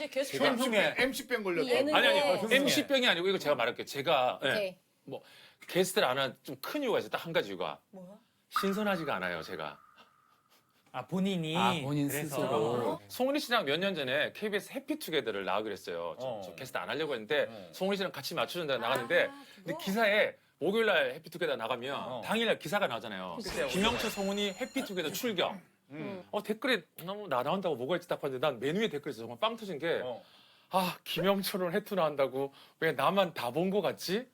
이제 게스트 제가 흉흉해. MC병 걸렸다. 예능에- 아니 MC병이 아니고 이거 제가 말할게요. 제가 오케이. 뭐 게스트를 안 하는 좀 큰 이유가 있어요. 딱 한 가지 이유가 뭐야? 신선하지가 않아요. 제가 아 본인이 본인 그래서. 스스로. 송은이 씨랑 몇 년 전에 KBS 해피투게더를 나가기로 했어요. 저 게스트 안 하려고 했는데 송은이 씨랑 같이 맞춰준다 나갔는데 근데 기사에 목요일날 해피투게더 나가면 당일날 기사가 나잖아요. 김영철 송은이 해피투게더 출격. 댓글에 너무 나 나온다고 뭐가 있지 딱 봤는데 난 메뉴에 댓글에서 정말 빵 터진 게 김영철은 해투 나온다고 왜 나만 다 본 거 같지?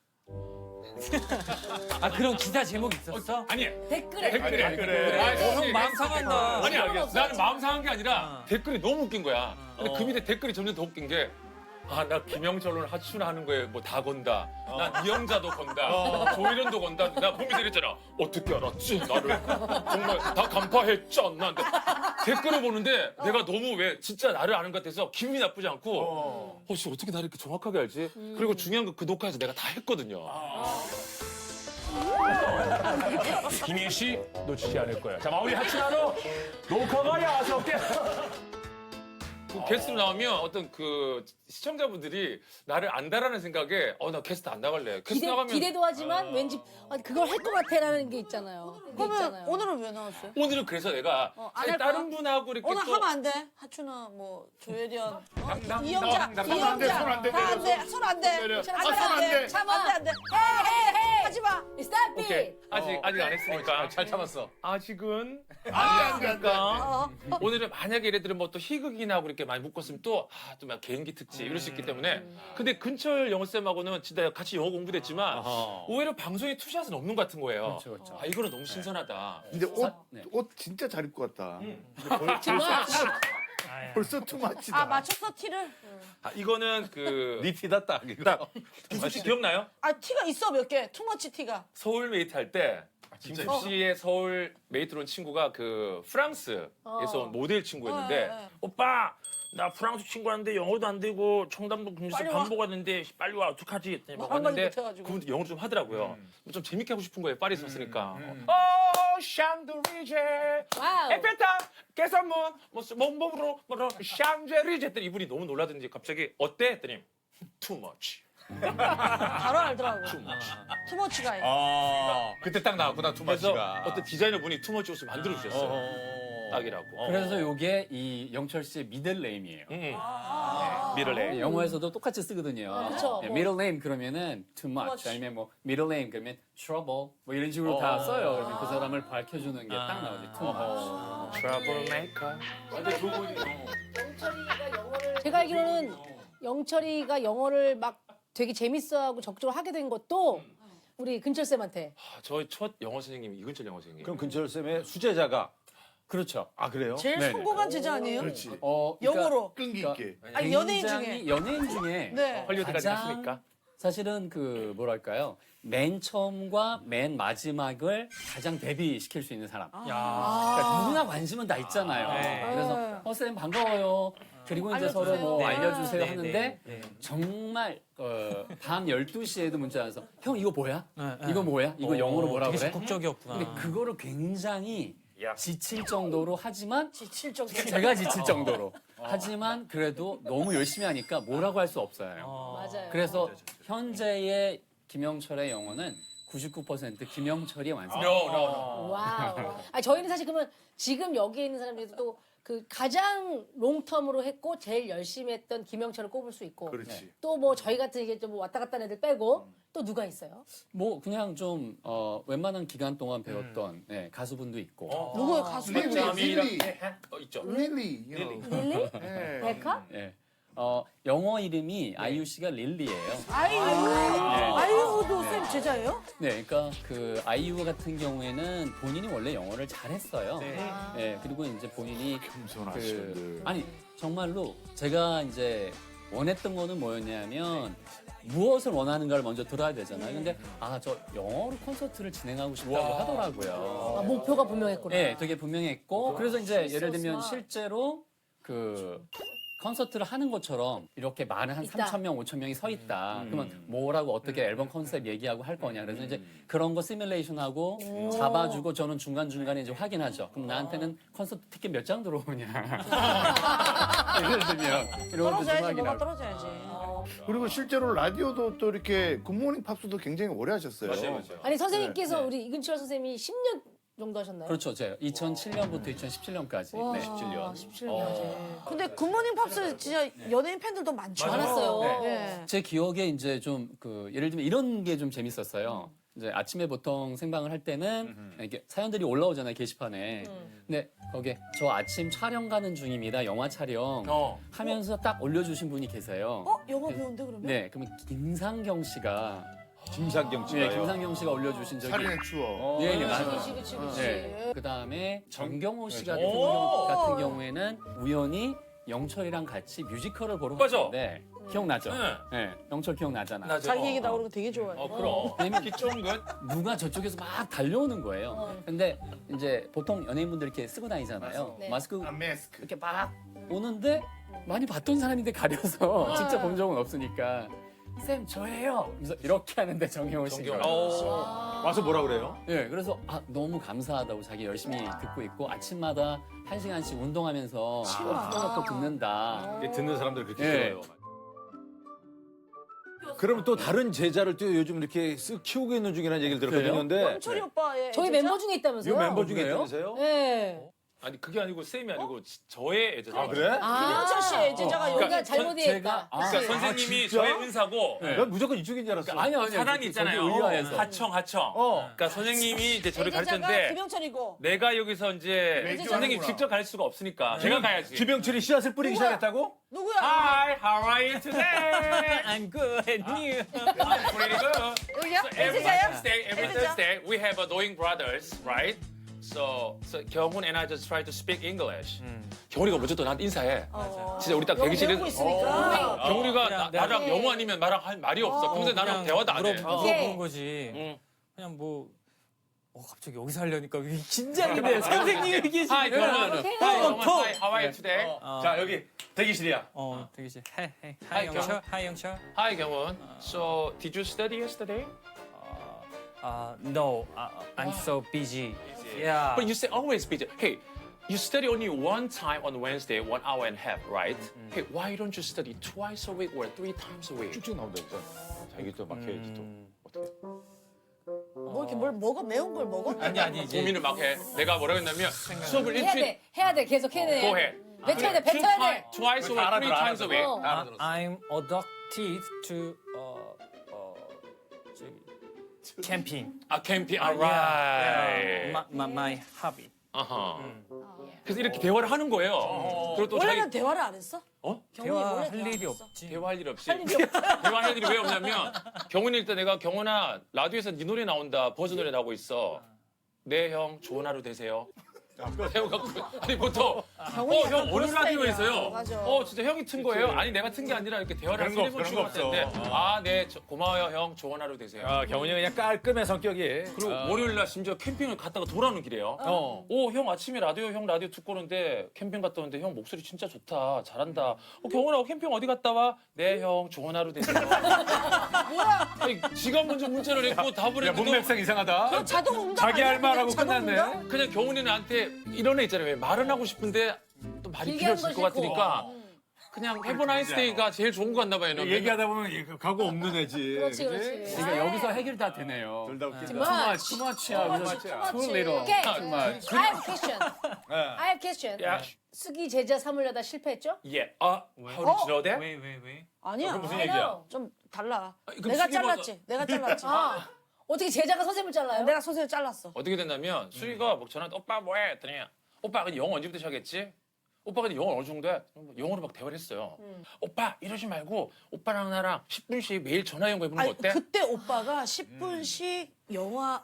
아 그런 기사 제목 있었어? 아니 댓글에. 형 마음 상한다. 아니야 나는 마음 상한 게 아니라 댓글이 너무 웃긴 거야. 근데 그 밑에 댓글이 점점 더 웃긴 게 나 김영철은 하춘 하는 거에 뭐 다 건다. 나 이영자도 건다. 조일현도 건다. 나 보면서 이랬잖아. 어떻게 알았지? 나를 정말 다 간파했잖아. 근데 댓글을 보는데 내가 너무 왜 진짜 나를 아는 것 같아서 기분이 나쁘지 않고 씨 어떻게 나를 이렇게 정확하게 알지? 그리고 중요한 건 그 녹화에서 내가 다 했거든요. 김인 씨 놓치지 않을 거야. 자, 마무리 하치나로 녹화가 야서 깨. 그 게스트로 나오면 어떤 그 시청자분들이 나를 안다라는 생각에 나 게스트 안 나갈래. 게스트 나가면 기대도 하지만 왠지 그걸 할 것 같아라는 게 있잖아요. 그게 그러면 있잖아요. 오늘은 왜 나왔어요? 오늘은 그래서 내가 안 할 다른 분하고 이렇게 오늘 또 하면 안 돼. 하춘아 뭐 조혜련, 남, 이영자, 남, 남, 안 돼, 손안 돼, 다 안 돼, 손 안 돼. 내려. 안 돼, 손 안 돼. 참아. 안 돼. 헤이. 하지 마. Stop 오케이. it. 아직 안 했으니까. 잘 참았어. 아직은 안 돼, 안 돼. 오늘은 만약에 예를 들어 뭐 또 희극인하고 이렇게 많이 묶었으면 또 막 개인기 특집 이럴 수 있기 때문에 근데 근철 영어쌤하고는 진짜 같이 영어 공부도 했지만 오히려 방송에 투샷은 없는 것 같은 거예요. 그렇죠. 이거는 너무 신선하다. 근데 네. 옷 진짜 잘 입고 왔다. 벌써 투마치다. 아 맞췄어 티를. 이거는 그 니 티다 딱. 이거. 김수 씨 기억나요? 아 티가 있어 몇 개. 투머치 티가. 서울 메이트 할 때 김수 씨의 서울 메이트로 온 친구가 그 프랑스에서 온 모델 친구였는데 네. 오빠 나 프랑스 친구한테 영어도 안 되고 청담도 금세 빨리 와. 밥 먹었는데 빨리 와 어떡하지? 했더니 막 한마디 왔는데 못해가지고. 그분도 영어를 좀 하더라고요. 좀 재밌게 하고 싶은 거예요. 파리에 있었으니까. 샹드리제 와우. 에펠탑 개선문 몸으로 샹제리제 했더니 이분이 너무 놀라든지 갑자기 어때? 했더니 too much. 바로 알더라고. too much. 투머치가 해. 그때 딱 나왔구나, 그래서 투마치가. 어떤 디자이너 분이 투머치 옷을 만들어 주셨어요. 딱이라고. 그래서 요게 이 영철 씨의 미들 네임이에요. 미를레. 영어에서도 똑같이 쓰거든요. 그쵸. 네, middle name 그러면은 too much 아니면 뭐 middle name 그러면 trouble 뭐 이런 식으로 다 써요. 그러면 그 사람을 밝혀주는 게 딱 나오지 too much. 트러블메이커. 제가 알기로는 영철이가 영어를 막 되게 재밌어하고 적극적으로 하게 된 것도 우리 근철 쌤한테. 저희 첫 영어 선생님이 이근철 영어 선생님. 그럼 근철 쌤의 수제자가. 그렇죠. 아, 그래요? 제일 네네. 성공한 제자 아니에요? 그렇지. 그러니까 영어로. 끈기 그러니까 있게. 아니 연예인 굉장히 중에. 연예인 중에 네. 헐리우드까지 가장 갔으니까. 사실은 그 뭐랄까요 맨 처음과 맨 마지막을 가장 대비시킬 수 있는 사람. 그러니까 누구나 관심은 다 있잖아요. 그래서 쌤 반가워요. 그리고 이제 서로 뭐 알려주세요 네, 하는데 네, 네. 정말 밤 12시에도 문자 와서 형 이거 뭐야? 이거 뭐야? 이거 영어로 뭐라 되게 그래? 적극적이었구나. 근데 그거를 굉장히 지칠 정도로 하지만 지칠 정도. 제가 지칠 정도로 하지만 그래도 너무 열심히 하니까 뭐라고 할 수 없어요. 맞아요. 그래서 현재의 김영철의 영어는 99% 김영철이 완성. 와우. 저희는 사실 그러면 지금 여기에 있는 사람들도 그 가장 롱텀으로 했고 제일 열심히 했던 김영철을 꼽을 수 있고 그렇지. 또 뭐 저희 같은 이게 좀 왔다 갔다 하는 애들 빼고 또 누가 있어요? 뭐 그냥 좀 웬만한 기간 동안 배웠던 네, 가수분도 있고. 누구의 가수? 릴리. 있죠. 릴리. you know. 릴리? 네. 백화? 예. 영어 이름이 아이유 씨가 릴리예요. 아이유도 쌤 제자예요? 네, 그러니까 그 아이유 같은 경우에는 본인이 원래 영어를 잘했어요. 네, 그리고 이제 본인이 겸손하시는데. 아니 정말로 제가 이제 원했던 거는 뭐였냐면 무엇을 원하는가를 먼저 들어야 되잖아요. 근데 저 영어로 콘서트를 진행하고 싶다고 하더라고요. 목표가 분명했구나. 네, 되게 분명했고 그래서 이제 예를 들면 실제로 그 콘서트를 하는 것처럼 이렇게 많은 한 있다. 3,000명, 5,000명이 서 있다. 그러면 뭐라고 어떻게 앨범 컨셉 얘기하고 할 거냐. 그래서 이제 그런 거 시뮬레이션하고 잡아주고 저는 중간중간에 이제 확인하죠. 그럼 나한테는 콘서트 티켓 몇 장 들어오냐. 예를 들면 이런 것도 좀 떨어져야지, 뭐가 확인하고. 떨어져야지. 그리고 실제로 라디오도 또 이렇게 굿모닝 팝스도 굉장히 오래 하셨어요. 맞아요. 아니 선생님께서 우리 이근철 선생님이 10년 정도 하셨나요? 그렇죠. 제가 2007년부터 2017년까지. 와, 네, 17년. 17년. 근데 굿모닝 팝스 진짜 연예인 팬들도 많죠. 많았어요. 네. 제 기억에 이제 좀 예를 들면 이런 게 좀 재밌었어요. 이제 아침에 보통 생방을 할 때는 이렇게 사연들이 올라오잖아요, 게시판에. 근데 거기에 저 아침 촬영 가는 중입니다. 영화 촬영 하면서 딱 올려주신 분이 계세요. 영어 배운데 그러면? 네, 그러면 김상경 씨가 김상경 씨가요. 네, 김상경 씨가 올려주신 적이 살인의 추억. 네, 네, 맞아요. 그치. 네. 그다음에 정경호 씨 같은, 오. 같은 경우에는 우연히 영철이랑 같이 뮤지컬을 보러 맞아. 갔는데 기억나죠? 네. 네, 영철 기억나잖아. 자기 얘기 나오는 거 되게 좋아해. 그럼. 왜냐면 기쫑긋. 누가 저쪽에서 막 달려오는 거예요. 근데 이제 보통 연예인분들 이렇게 쓰고 다니잖아요. 네. 마스크 마스크. 이렇게 막 오는데 많이 봤던 사람인데 가려서 직접 본 적은 없으니까 쌤 저예요. 그래서 이렇게 하는데 정경호 씨가. 와서 뭐라 그래요? 예, 그래서 너무 감사하다고 자기 열심히 듣고 있고 아침마다 1시간씩 운동하면서 틀어놓고 듣는다. 이게 듣는 사람들 그렇게 예. 들어요. 그럼 또 다른 제자를 또 요즘 이렇게 쓱 키우고 있는 중이라는 얘기를 들었거든요. 그래요? 근데 영철이 오빠의 저희 진짜? 멤버 중에 있다면서요? 이 멤버 중에 그래요? 있다면서요? 네. 아니 그게 아니고 쌤이 아니고 저의 애제자. 아 그래? 김영철 씨의 애제자가 여기 우리가 잘못 이해했다. 그러니까 선생님이 저의 은사고 난 무조건 이쪽인 줄 알았어. 아니요. 사단이 있잖아요. 의아해서. 하청. 그러니까 선생님이 이제 저를 애제자가 가르쳤는데 김영철이고. 내가 여기서 이제 애제자구나. 선생님 직접 갈 수가 없으니까 제가 가야지. 김영철이 씨앗을 뿌리기 누구야? 시작했다고? 누구야? Hi, how are you today? I'm good and you. I'm pretty good. 여기야? So every 애제자야? every 애제자? Thursday we have a knowing brothers, right? So 경훈 and I just try to speak English. 경훈이가 먼저 또 나한테 인사해. 진짜 우리 딱 영어 대기실에 배우고 있으니까. 경훈이가 그냥 나랑 영어 아니면 나랑 할 말이 없어. 평소에 나랑 대화도 안 해. 물어보는 거지. 응. 그냥 뭐 갑자기 여기서 하려니까 이게 긴장이 돼. 선생님이 계시면. Hi, 경훈. 오케이. Hi, 경훈. Hi, how are you today? 자 여기 대기실이야. 되게 씨. Hi, Hi 영철. Hi 영철. Hi, 경훈. So did you study yesterday? No, I'm so busy. Yeah. But you say always busy. Hey, you study only one time on Wednesday, 1 hour and a half, right? Hey, why don't you study twice a week or 3 times a week? 쭉쭉 나온다 진짜. 자 이게 또 막혀야지 또. 어떻게? 뭐 이렇게 뭘 먹어? 매운 걸 먹어? 아니 이제 고민을 막 해. 내가 뭐라고 했냐면 수업을 해야 돼. 계속 해야 돼. 고 해. 뱉어야 돼. 뱉어야 돼. Twice or 3 times a week. I'm addicted to camping. 아, 캠핑. Yeah, alright. my hobby. 아하. 그래서 이렇게 대화를 하는 거예요. 그리고 또 자기 원래는 대화를 안 했어? 어? 경훈이 원래 대화할 대화 안 일이 했어? 없지. 대화할 일 없이. 대화할 일이 왜 없냐면 경훈이 일단 내가 경훈아 라디오에서 네 노래 나온다. 버즈 노래 나오고 있어. 네 형 좋은 하루 되세요. 세워갖고 아니 보통 경훈이 형 약간 어느 그런 라디오에서요? 스타일이야. 맞아. 진짜 형이 튼 거예요? 아니 내가 튼 게 아니라 이렇게 대화를 한 그런 3, 거 4번 주고 없어. 갔는데 아네 고마워요 형 좋은 하루 되세요. 경훈이 그냥 깔끔해 성격이. 그리고 월요일 날 심지어 캠핑을 갔다가 돌아오는 길이에요. 오 형 아침에 형 라디오 듣고 오는데 캠핑 갔다 오는데 형 목소리 진짜 좋다 잘한다. 경훈아 캠핑 어디 갔다 와? 네 형 좋은 하루 되세요. 뭐야? 아니 지가 먼저 문자를 했고 답을 야 했는데 문맥상 이상하다. 자동 응답 자기 아니야? 할 말하고 자동 끝났네. 응답? 그냥 경훈이 나한테 이런 애 있잖아요. 왜 말은 하고 싶은데 또 말이 길게 필요 하는 없을 거 것 같으니까 그냥 해보 나이스데이가 제일 좋은 것 같나 봐요. 너는. 얘기하다 보면 각오 없는 애지. 그렇지. 그러니까 여기서 해결 다 되네요. 둘다 웃긴다. 투마치야. Too little. 오케이. Too much. I have question. I have question. 야, 수기 제자 삼으려다 실패했죠? 예. 아, how did you know that? 왜? 아니야. 무슨 I 얘기야? know. 좀 달라. 그럼 내가 수기보다- 잘랐지. 내가 잘랐지. 아, 어떻게 제자가 선생님을 잘라요? 내가 선생님 잘랐어. 어떻게 됐냐면 수희가 뭐 저한테 오빠 뭐해? 했더니 오빠 근데 영어 언제부터 시작했지? 오빠 근데 영어 어느 정도 해? 영어로 막 대화를 했어요. 오빠 이러지 말고 오빠랑 나랑 10분씩 매일 전화 연구해보는 거 아니, 어때? 그때 오빠가 10분씩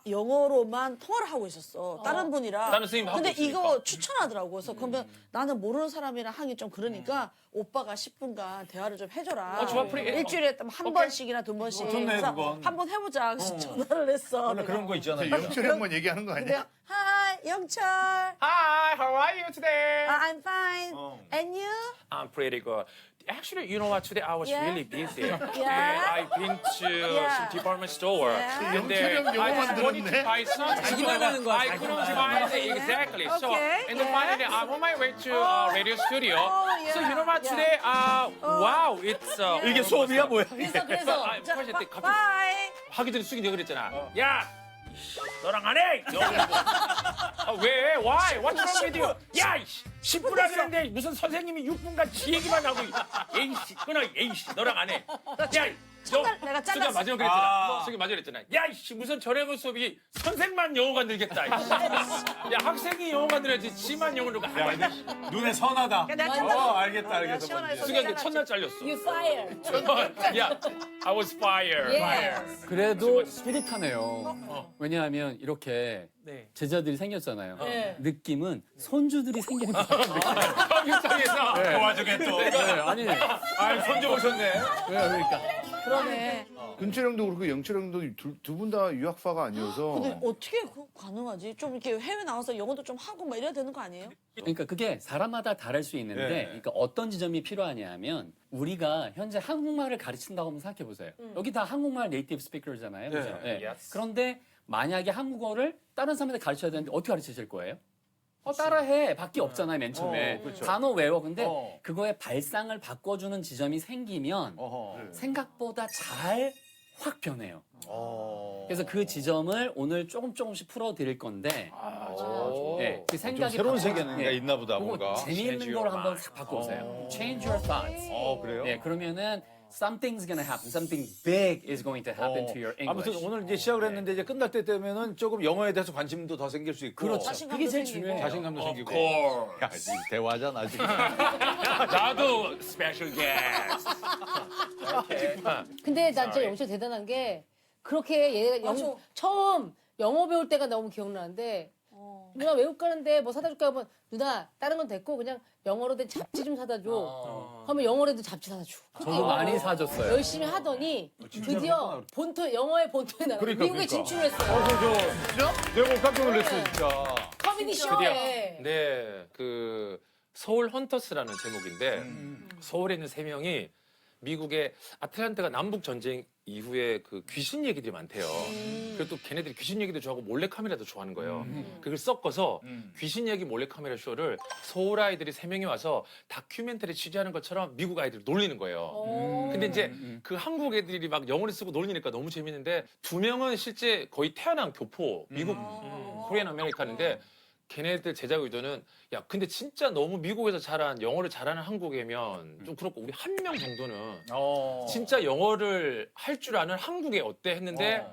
영어로만 통화를 하고 있었어. 다른 분이랑. 다른 선생님 하고 근데 있으니까. 이거 추천하더라고. 그래서 그러면 나는 모르는 사람이랑 하기 좀 그러니까 오빠가 10분간 대화를 좀 해줘라. 좋아, 프리. 일주일에 한 번씩이나 2번씩. 좋네, 그래서 그건. 한번 해보자. 그래서 전화를 했어. 원래 내가. 그런 거 있잖아요. 영철이 형만 얘기하는 거 근데 아니야? 하이 Hi, 영철. Hi, how are you today? I'm fine. And you? I'm pretty good. Actually, you know what? Today I was Yeah. really busy. Yeah. I've been to Yeah. some department store. Yeah. And then 영철이 형 I 영어만 wanted to 들었네. buy something. 자기만 하는 거야, I 자기만. couldn't find it exactly. So, Okay, and then yeah. finally, I'm on my way to radio studio. Oh, So yeah. you know what? Yeah. Today, wow, it's 이게 수업이야 뭐야? 그래서 아, 사실 때 갑자기 Bye. 하기 전에 숙이 내가 그랬잖아. 야, 이씨, 너랑 안 해. 아, 왜? Why? What's wrong with you? 야, 10분 하는데 무슨 선생님이 6분간 지 얘기만 하고. 에이씨, 끊어. 에이씨, 너랑 안 해. 야, 내가 수가 잘랐어. 마지막 그랬잖아. 수가 마지막 그랬잖아. 야, 이씨, 무슨 저래고 수업이 선생만 영어가 늘겠다. 이씨. 야, 학생이 영어가 늘어야지. 지만 영어를 누가 안 해. 눈에 선하다. 내가 잘랐어. 알겠다 알겠어. 시원하게 수가 이제 첫날 잘렸어. You fire. 야, I was fired. Yes. 그래도 스피릿하네요. 왜냐하면 이렇게 네. 제자들이 생겼잖아요. 네. 느낌은 손주들이 생기는 것 같아요. 컴퓨터에서 그 와중에 또. 네, 아니, 아, 손주 오셨네. 그러니까. 그러네. 근철 형도 그렇고 영철 형도 두 분 다 유학파가 아니어서 근데 어떻게 그거 가능하지? 좀 이렇게 해외 나와서 영어도 좀 하고 막 이래야 되는 거 아니에요? 그러니까 그게 사람마다 다를 수 있는데, 네. 그러니까 어떤 지점이 필요하냐면 우리가 현재 한국말을 가르친다고 한번 생각해 보세요. 여기 다 한국말 네이티브 스피커잖아요, 그죠? 네. Yes. 그런데 만약에 한국어를 다른 사람한테 가르쳐야 되는데 어떻게 가르치실 거예요? 따라해. 밖에 없잖아요, 맨 처음에. 그렇죠. 단어 외워. 근데 어. 그거의 발상을 바꿔주는 지점이 생기면 생각보다 잘 확 변해요. 그래서 그 지점을 오늘 조금씩 풀어드릴 건데, 네, 그 생각이 새로운 바꿔- 세계가 네, 있나 보다 그거 뭔가. 재미있는 걸 한번 싹 바꿔보세요. Change your thoughts. 그래요? 네, 그러면은 something's gonna happen. Something big is going to happen to your English. 아무튼 오늘 이제 시작을 했는데 이제 끝날 때 되면은 조금 영어에 대해서 관심도 더 생길 수 있고. 그렇죠. 자신감도 그게 제일 생기고. 중요해요. 자신감도 생기고. course. 야, 지금 대화잖아 지금. 나도 스페셜 게스트. 근데 난 진짜 영철 대단한 게 그렇게 얘가 맞아. 처음 영어 배울 때가 너무 기억나는데 누나 외국 가는데 뭐 사다 줄까 하면 누나 다른 건 됐고 그냥 영어로 된 잡지 좀 사다 줘. 하면 영어로 된 잡지 사다 줘. 저도 많이 사줬어요. 열심히 하더니 드디어 본토 영어의 본토에 나가 미국에 진출했어요. 내가 깜짝 놀랐어 진짜. 커뮤니 쇼에. 네, 그 서울 헌터스라는 제목인데 서울에 있는 세 명이 미국의 아틀란타가 남북 전쟁 이후에 그 귀신 얘기들이 많대요. 그리고 또 걔네들이 귀신 얘기도 좋아하고 몰래 카메라도 좋아하는 거예요. 그걸 섞어서 귀신 얘기 몰래 카메라 쇼를 서울 아이들이 세 명이 와서 다큐멘터리 취재하는 것처럼 미국 아이들을 놀리는 거예요. 근데 이제 그 한국 애들이 막 영어를 쓰고 놀리니까 너무 재밌는데 두 명은 실제 거의 태어난 교포 미국 코리안 아메리칸인데 걔네들 제작 의도는 야 근데 진짜 너무 미국에서 자란 영어를 잘하는 한국이면 좀 그렇고 우리 한 명 정도는 진짜 영어를 할 줄 아는 한국에 어때 했는데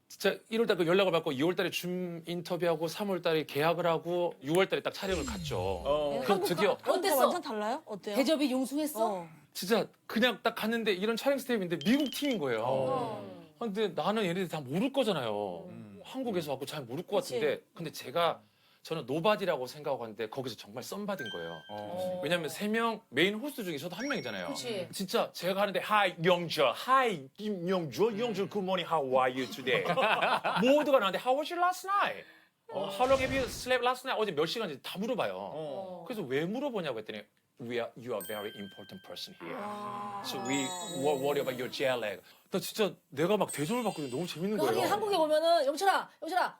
진짜 1월달 그 연락을 받고 2월달에 줌 인터뷰하고 3월달에 계약을 하고 6월달에 딱 촬영을 갔죠. 그럼 드디어 어땠어? 어땠어? 완전 달라요? 어때요? 대접이 융숭했어? 진짜 그냥 딱 갔는데 이런 촬영 스텝인데 미국 팀인 거예요. 근데 나는 얘네들 다 모를 거잖아요. 한국에서 왔고 잘 모를 것 같은데 근데 저는 노바디라고 생각하고 갔는데 거기서 정말 썸바디인 거예요. 왜냐면 3명 메인 호스트 중에 저도 한 명이잖아요. 그치. 진짜 제가 하는데 Hi 영철, Hi 김영주, 영철 good morning, how are you today? 모두가 나한테 How was your last night? How long have you slept last night? 어제 몇 시간인지 다 물어봐요. 그래서 왜 물어보냐고 했더니 you are very important person here. So we worry about your jet lag. 나 진짜 내가 막 대접을 받고 너무 재밌는 하긴 거예요. 한국에 오면은 영철아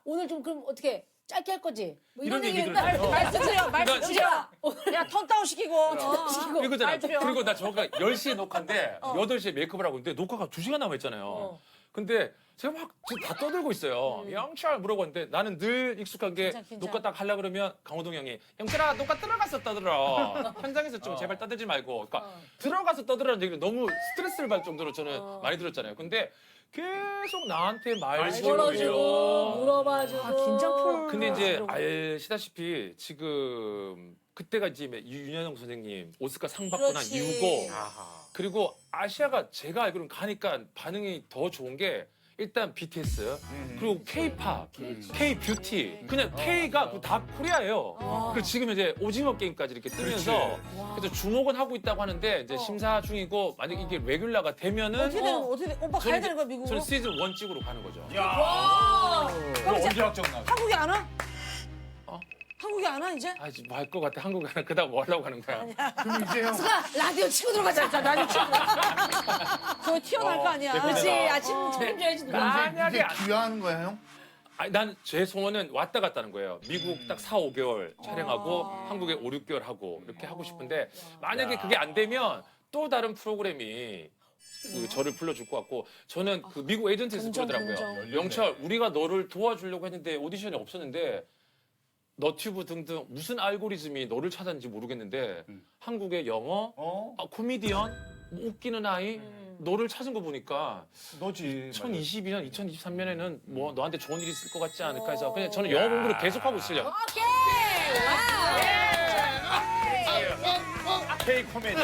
오늘 좀 그럼 어떻게 짧게 할 거지? 뭐 이런 이런 얘기 얘기를 맨날 말씀 드려, 말씀 그러니까 드려. 야, 톤 다운 시키고. 이거잖아. 말 드려. 그리고 나 정확하게 10시에 녹화인데 8시에 메이크업을 하고 있는데 녹화가 2시간 남아있잖아요. 근데 제가 막 다 떠들고 있어요. 영철 물어봤는데 나는 늘 익숙한 게 긴장. 녹화 딱 하려고 그러면 강호동 형이 영철아 녹화 들어가서 떠들어. 현장에서 좀 제발 떠들지 말고. 그러니까 들어가서 떠들라는 얘기를 너무 스트레스를 받을 정도로 저는 많이 들었잖아요. 근데 계속 나한테 말 걸어주고 물어봐주고. 긴장 풀. 근데 이제 아시다시피 지금 그때가 이제 윤여정 선생님 오스카 상 받고 난 그렇지. 이후고 그리고 아시아가 제가 알기로는 가니까 반응이 더 좋은 게 일단 BTS 그리고 K-팝, K-뷰티 그냥 K가 다 코리아예요. 그리고 지금 이제 오징어 게임까지 이렇게 뜨면서 그래서 주목은 하고 있다고 하는데 이제 심사 중이고 만약 이게 레귤러가 되면은 어떻게 되는 거? 어떻게 돼? 오빠 가야 되는 거야, 미국으로? 저는 시즌 1 찍으로 가는 거죠. 너 언제 확정 나? 한국에 안 와? 한국에 안 와 이제? 아, 뭐 할 것 같아. 한국에 가는 그다음 뭐 하려고 하는 거야? 그럼 이제 형 수가 라디오 치고 들어가자. 자, 라디오 치고. 저 튀어나올 거 아니야. 그렇지. 아침 챙겨야지 누가. 이제 귀화하는 거야 형? 아니, 난 제 소원은 왔다 갔다 하는 거예요. 미국 딱 4, 5개월 촬영하고 한국에 5, 6개월 하고 이렇게 하고 싶은데 만약에 그게 안 되면 또 다른 프로그램이 그 저를 불러줄 것 같고 저는 그 미국 에이전트에서 긍정, 그러더라고요. 긍정. 영철 우리가 너를 도와주려고 했는데 오디션이 없었는데 너튜브 등등 무슨 알고리즘이 너를 찾았는지 모르겠는데 한국의 영어, 코미디언, 뭐 웃기는 아이 너를 찾은 거 보니까 너지. 2022년, 2023년에는 뭐 너한테 좋은 일이 있을 것 같지 않을까 해서 그냥 저는 영어 공부를 계속하고 있으려고. K 코미디.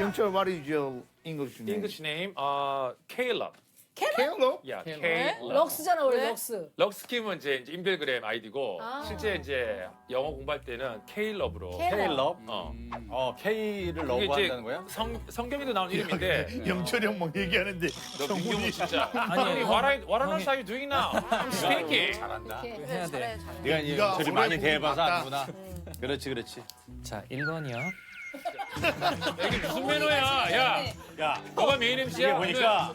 영철, what is your English name? English name, Caleb. Caleb? Yeah, 네? Caleb. 럭스잖아 원래 럭스. 럭스킴은 이제 인별그램 아이디고 아. 실제 이제 영어 공부할 때는 Caleb로. K-럽. K를 그게 러브 이제 한다는 거야? 성경에도 나온 이름인데 영철이 형 막 얘기하는데 너 민경훈 진짜. 아니, 아니, what on earth are you doing now? I'm speaking. 잘한다. 이렇게. 해야 돼. 네가 이제 네가 저리 오래 많이 공부 대해봐서 봤다. 아는구나. 그렇지, 그렇지. 자, 1번이요. 이게 무슨 매너야? 야, 야, 너가 메인 MC야? 이게 보니까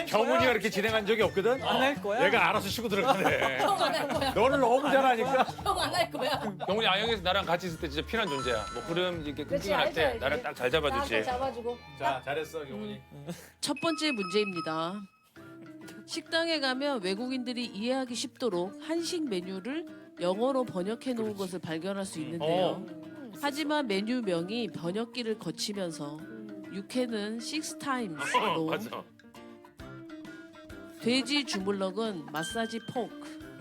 경훈이가 이렇게 진행한 적이 없거든? 안 할 거야? 얘가 알아서 쉬고 들어가네. 형안할 거야. 너를 너무 잘하니까. 형 안 할 거야. 경훈이 아영에서 나랑 같이 있을 때 진짜 필요한 존재야. 뭐 그럼 이렇게 그렇지, 끙끙할 때 알죠, 나를 알죠. 딱 잘 잡아주지. 딱 잡아주고. 자, 잘했어, 경훈이. 첫 번째 문제입니다. 식당에 가면 외국인들이 이해하기 쉽도록 한식 메뉴를 영어로 번역해 놓은 것을 발견할 수 있는데요. 하지만 메뉴명이 번역기를 거치면서 육회는 6times로 맞아. 돼지 주물럭은 마사지 포크,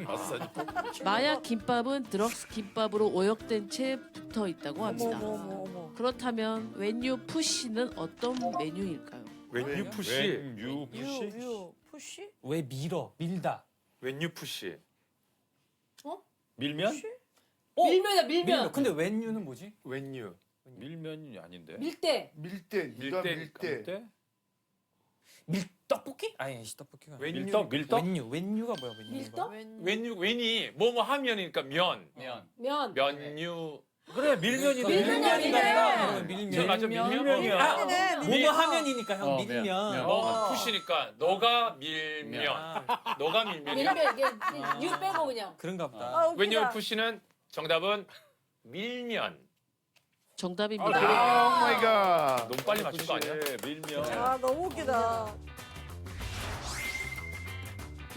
마약 김밥은 드럭스 김밥으로 오역된 채 붙어 있다고 합니다. 어머. 그렇다면 웬유 푸시는 어떤 메뉴일까요? 웬유 푸시. 유 유 푸시? 왜 밀어? 밀다. 웬유 푸시. 밀면? 밀면이야 밀면. 밀면. 근데 웬유는 뭐지? 웬유. 밀면이 아닌데. 밀대. 밀대, 네가 밀대. 밀떡볶이? 아니, 떡볶이가. 웬유. 밀떡? 웬유가 뭐야, 웬유? 밀떡? 웬유 웬이 뭐뭐 하면이니까 면. 면. 면유. 그래, 밀면이 밀면이네. 아니라 면 맞아, 밀면? 밀면이야. 밀면. 뭐뭐 하면이니까 형 면. 밀면. 푸시니까 너가 밀면. 너가 밀면이야. 밀면 이게 유 빼고 그냥. 그런가 보다. 아, 웃기다. 웬유 푸시는 정답은 밀면. 정답입니다. 오 마이 갓. 너무 빨리 맞춘 거 아니야? 밀면. 아 너무 웃기다.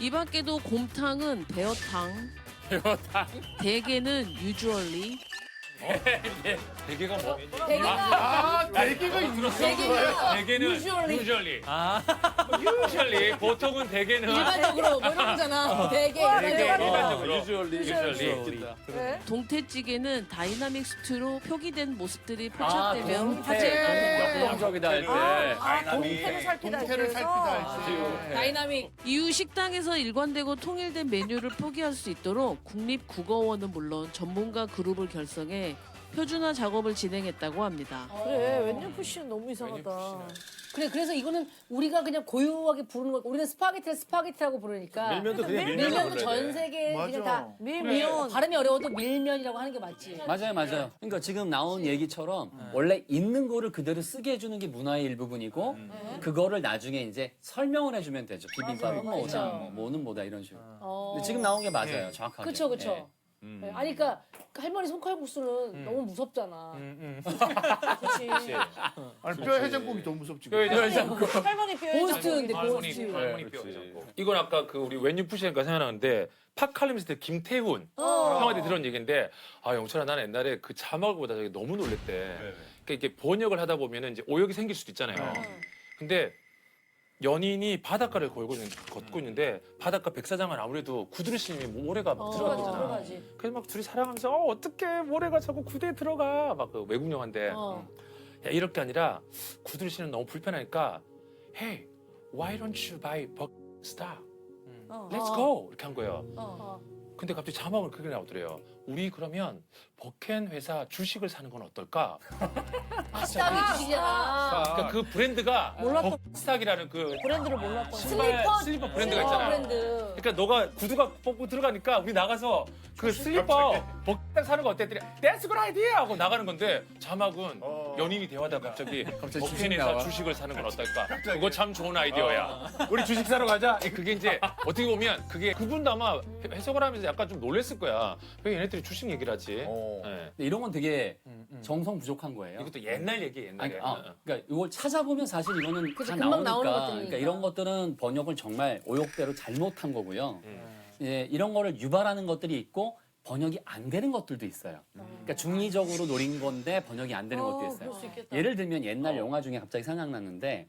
이 밖에도 곰탕은 베어탕, 대게는 usually, 대게가 뭐? 대게가 아, 대게가 있었어. 대게가 대게는 usually. usually. 아, usually 보통은 대게는 일반적으로 뭐 이런 거잖아. 대게. 대게 일반적으로 유주얼리. 네? 동태찌개는 다이나믹 스튜로 표기된 모습들이 아, 포착되며 동태. 역동적이다 할 때. 동태를 살피다 동태를 이렇게 해서. 살피다 할지. 다이나믹. 이후 식당에서 일관되고 통일된 메뉴를 포기할 수 있도록 국립국어원은 물론 전문가 그룹을 결성해 표준화 작업을 진행했다고 합니다. 그래 웬유 푸시는 너무 이상하다. 그래 그래서 이거는 우리가 그냥 고유하게 부르는 거. 우리는 스파게티를 스파게티라고 부르니까. 밀면도 그냥 밀면. 밀면도 전 세계 맞아. 그냥 다 밀면. 발음이 어려워도 밀면이라고 하는 게 맞지. 맞아요, 맞아요. 그러니까 지금 나온 얘기처럼 원래 있는 거를 그대로 쓰게 해주는 게 문화의 일부분이고 그거를 나중에 이제 설명을 해주면 되죠. 비빔밥은 맞아, 뭐다, 맞아. 뭐, 뭐는 뭐다 이런 식으로. 어. 근데 지금 나온 게 맞아요, 정확하게. 그쵸 그쵸. 예. 네. 아니 그러니까 할머니 손칼국수는 너무 무섭잖아. 그렇지. 아니 뼈 해장국이 더 무섭지. 뼈 해장국. 할머니 뼈 고스트인데 할머니 고스트. 할머니 네, 뼈 그렇지. 해장국. 이건 아까 그 우리 웬유 푸시니까 생각나는데 팝칼림스 때 김태훈 형한테 들은 얘기인데 아 영철아 나는 옛날에 그 자막을 보다 저게 너무 놀랬대. 그러니까 이렇게 번역을 하다 보면은 이제 오역이 생길 수도 있잖아요. 근데 연인이 바닷가를 걷고 있는데 바닷가 백사장은 아무래도 구두를 신으면 모래가 막 들어갈 거잖아. 들어가지. 그래서 막 둘이 사랑하면서 어떡해 모래가 자꾸 구두에 들어가 막 그 외국 영화인데 야 이럴 게 아니라 구두를 신으면 너무 불편하니까 Hey, why don't you buy Birkenstock? Let's go 이렇게 한 거예요. 근데 갑자기 자막은 그게 나오더래요. 우리 그러면 버켄 회사 주식을 사는 건 어떨까? 스타가 주식이잖아. 그러니까 그 브랜드가 몰랐던 버스탁이라는 그 브랜드를 몰랐던 슬리퍼 브랜드가 있잖아요. 브랜드. 그러니까 너가 구두가 뽑고 들어가니까 우리 나가서 그 슬리퍼 버켓 사는 거 어때? 했더니 That's a good idea 하고 나가는 건데 자막은 연인이 대화하다가 갑자기 버켄에서 주식을 사는 건 어떨까? 그거 참 좋은 아이디어야. 우리 주식 사러 가자. 그게 이제 어떻게 보면 그게 그분도 아마 해석을 하면서 약간 좀 놀랬을 거야. 왜 얘네들이 주식 얘기를 하지? 네. 근데 이런 건 되게 정성 부족한 거예요. 이것도 옛날 얘기 옛날에. 그러니까 이걸 찾아보면 사실 이거는 그치, 다 금방 나오니까. 나오는 것들이니까. 그러니까 이런 것들은 번역을 정말 오역대로 잘못한 거고요. 이런 거를 유발하는 것들이 있고 번역이 안 되는 것들도 있어요. 그러니까 중의적으로 노린 건데 번역이 안 되는 것도 있어요. 그럴 수 있겠다. 예를 들면 옛날 영화 중에 갑자기 생각났는데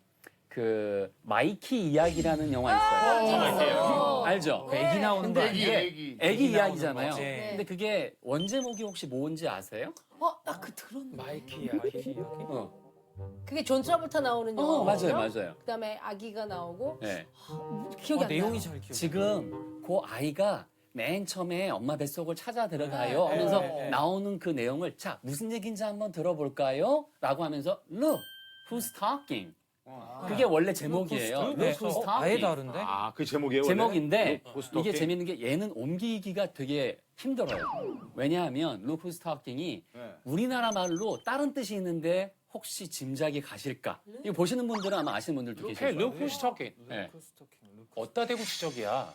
그 마이키 이야기라는 영화 있어요. 알죠? 그 애기 나오는 거 애기, 아니에요? 애기. 애기 이야기잖아요. 네. 근데 그게 원제목이 혹시 뭔지 아세요? 나 그 들었네. 마이키야. 그게 존 트라볼타 나오는 영화. 맞아요, 맞아요. 그다음에 아기가 나오고 네. 기억이 안 나. 내용이 잘 기억. 지금 그 아이가 맨 처음에 엄마 뱃속을 찾아 들어가요 하면서 나오는 그 내용을 자 무슨 얘기인지 한번 들어볼까요? 라고 하면서 Look, who's talking? 그게 원래 제목이에요. Look who's 아예 talking. 다른데? 아, 그 제목이에요. 원래? 제목인데 Who's 이게 talking? 재밌는 게 얘는 옮기기가 되게 힘들어요. 왜냐하면 Look who's talking이 우리나라 말로 다른 뜻이 있는데 혹시 짐작이 가실까? 이거 보시는 분들은 아마 아시는 분들도 계실 Hey, 거예요. look who's talking. 네. 어따 대고 지적이야.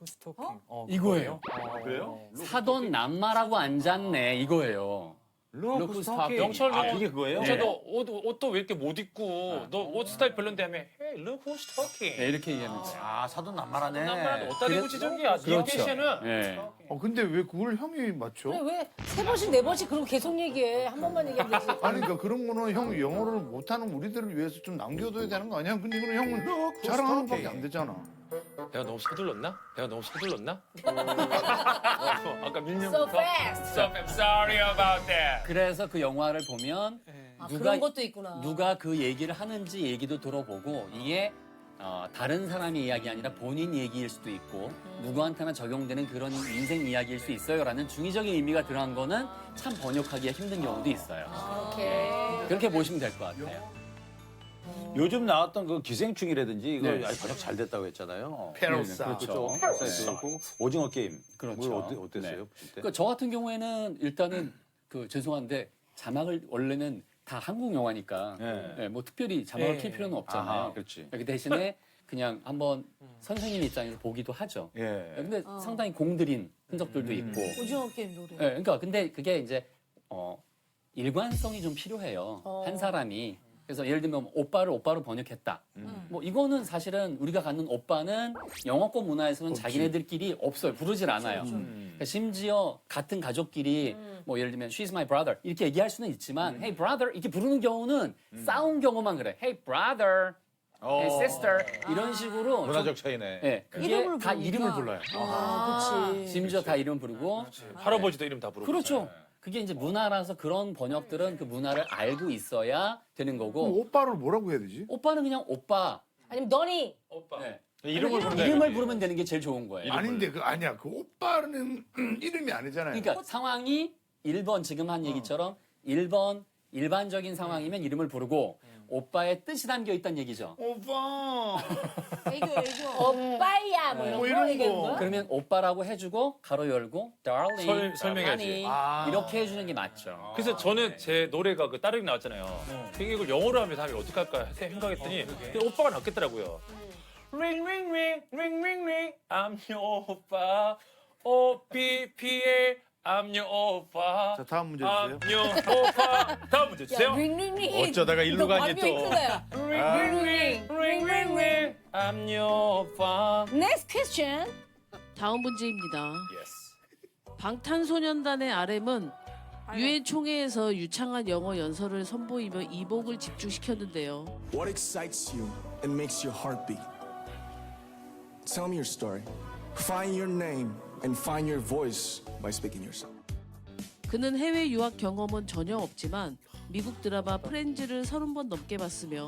스토킹. 이거예요. 그래요? 사돈 남마라고 앉았네 이거예요. Look who's talking. 영철 아, 그게 그거예요? 영철 너 옷도 왜 이렇게 못 입고 너 옷 스타일 별론데 하면 Hey, look who's talking. 네, 이렇게 얘기하면 돼요. 아, 사돈 남말하네. 남자는 어따 대고 지적이야. 네 그렇죠. 캐시는 네. 근데 왜 그걸 형이 맞죠? 그래 왜 세 번씩 네 번씩 그러고 계속 얘기해. 한 번만 얘기하면 되지. 아니 그러니까 그런 거는 형 영어를 못하는 우리들을 위해서 좀 남겨둬야 되는 거 아니야? 근데 이거는 형은 자랑하는 밖에 안 되잖아. 내가 너무 서둘렀나? 아까 So 밀면부터. fast. So I'm sorry about that. 그래서 그 영화를 보면 아, 누가 그런 것도 있구나. 누가 그 얘기를 하는지 얘기도 들어보고 이게 다른 사람의 이야기 아니라 본인 얘기일 수도 있고 누구한테나 적용되는 그런 인생 이야기일 수 있어요라는 중의적인 의미가 들어간 거는 참 번역하기가 힘든 경우도 있어요. 오케이. 그렇게 보시면 될 것 같아요. 요즘 나왔던 그 기생충이라든지 이거 네. 아주 번역 잘 됐다고 했잖아요. 페로사. 그렇죠. 패러사이트 그렇고 오징어 게임. 그렇죠. 그거 어땠어요? 그때? 그러니까 저 같은 경우에는 일단은 그 죄송한데 자막을 원래는 다 한국 영화니까 네. 뭐 특별히 자막을 네. 킬 필요는 없잖아요. 아하, 그렇지. 그 대신에 그냥 한번 선생님 입장에서 보기도 하죠. 예. 근데 상당히 공들인 흔적들도 있고. 오징어 게임 노래. 네, 그러니까 근데 그게 이제 일관성이 좀 필요해요. 한 사람이. 그래서 예를 들면 오빠를 오빠로 번역했다. 뭐 이거는 사실은 우리가 갖는 오빠는 영어권 문화에서는 자기네들끼리 없어요. 부르질 않아요. 그러니까 심지어 같은 가족끼리 뭐 예를 들면 she's my brother 이렇게 얘기할 수는 있지만 hey brother 이렇게 부르는 경우는 싸운 경우만 그래. hey brother, hey sister 이런 식으로 문화적 차이네. 네, 그게 이름을 다 부르니까. 이름을 불러요. 그렇지. 심지어 다 이름 부르고 할아버지도 이름 다 부르고. 그렇죠. 그게 이제 문화라서 그런 번역들은 그 문화를 알고 있어야 되는 그럼 거고 오빠를 뭐라고 해야 되지? 오빠는 그냥 오빠 아니면 너니. 오빠. 네. 이름을 부른다. 이름을 부르면 되는 게 제일 좋은 거예요. 아닌데 그 아니야. 그 오빠는 이름이 아니잖아요. 그러니까 상황이 1번 지금 한 얘기처럼 1번 일반적인 상황이면 이름을 부르고 오빠의 뜻이 담겨 있다는 얘기죠. 오빠. 애교. 오빠야 뭐 이런 뭐 거 이런 얘기하는 거. 거야? 그러면 오빠라고 해주고 가로 열고 darling, 설명해야지. honey 아. 이렇게 해주는 게 맞죠. 그래서 저는 제 노래가 그 따르기 나왔잖아요. 이걸 영어로 하면서 하면 어떡할까 생각했더니 근데 오빠가 낫겠더라고요. Ring ring ring ring ring ring I'm your 오빠 O-P-P-A I'm your 오빠 자 다음 문제 I'm 주세요. your 오빠 다음 문제 주세요. 야, 링링링. 어쩌다가 일로 가니 또. ring ring ring ring I'm your 오빠 Next question. 다음 문제입니다. Yes. 방탄소년단의 RM은 유엔 총회에서 유창한 영어 연설을 선보이며 이목을 집중시켰는데요. What excites you and makes your heart beat? Tell me your story. Find your name and find your voice by speaking yourself. 그는 해외 유학 경험은 전혀 없지만 미국 드라마 프렌즈를 30번 넘게 봤으며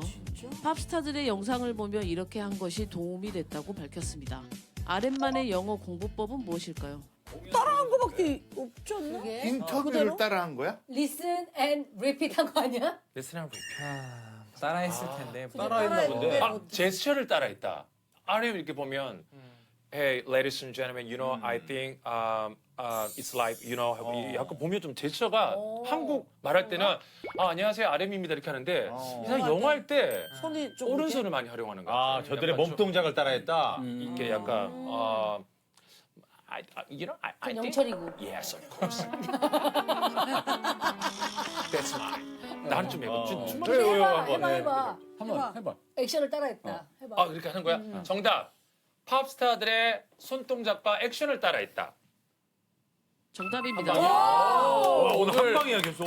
팝스타들의 영상을 보며 이렇게 한 것이 도움이 됐다고 밝혔습니다. RM만의 영어 공부법은 무엇일까요? 따라한 거밖에 없지 않나? 그게 인터뷰를 그대로? 따라한 거야? listen and repeat 한 거 아니야? 레슨하고 따라했을 텐데. 따라했는데 아, 제스처를 따라했다. 아니면 이렇게 보면 Hey, ladies and gentlemen, you know, I think it's like, you know, 약간 보면 좀 제스처가 한국 말할 때는 안녕하세요, RM입니다 이렇게 하는데 이 사람 영어 할 때 손이 좀 오른손을 많이 활용하는 거야. 아, 저들의 몸 동작을 따라했다. 이게 약간 you know, I think 영철이고. yes, of course. That's mine. 나는 좀 해봐. 좀 해봐. 한번 해봐. 액션을 따라했다. 해봐. 아, 그렇게 하는 거야? 정답. 팝스타들의 손동작과 액션을 따라했다. 정답입니다. 오늘 한 방이야 계속.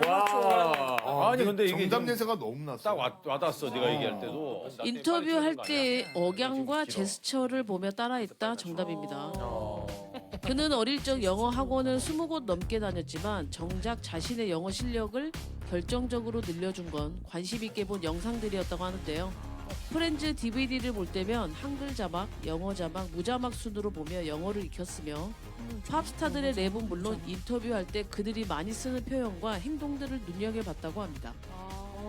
와. 아니 근데 이게 정답 내세가 너무 났어. 딱 와닿았어. 네가 얘기할 때도. 인터뷰할 때의 억양과 제스처를 보며 따라했다. 정답입니다. 그는 어릴 적 영어 학원을 20곳 넘게 다녔지만 정작 자신의 영어 실력을 결정적으로 늘려준 건 관심 있게 본 영상들이었다고 하는데요. 프렌즈 DVD를 볼 때면 한글 자막, 영어 자막, 무자막 순으로 보며 영어를 익혔으며 팝스타들의 랩은 물론 인터뷰할 때 그들이 많이 쓰는 표현과 행동들을 눈여겨봤다고 합니다.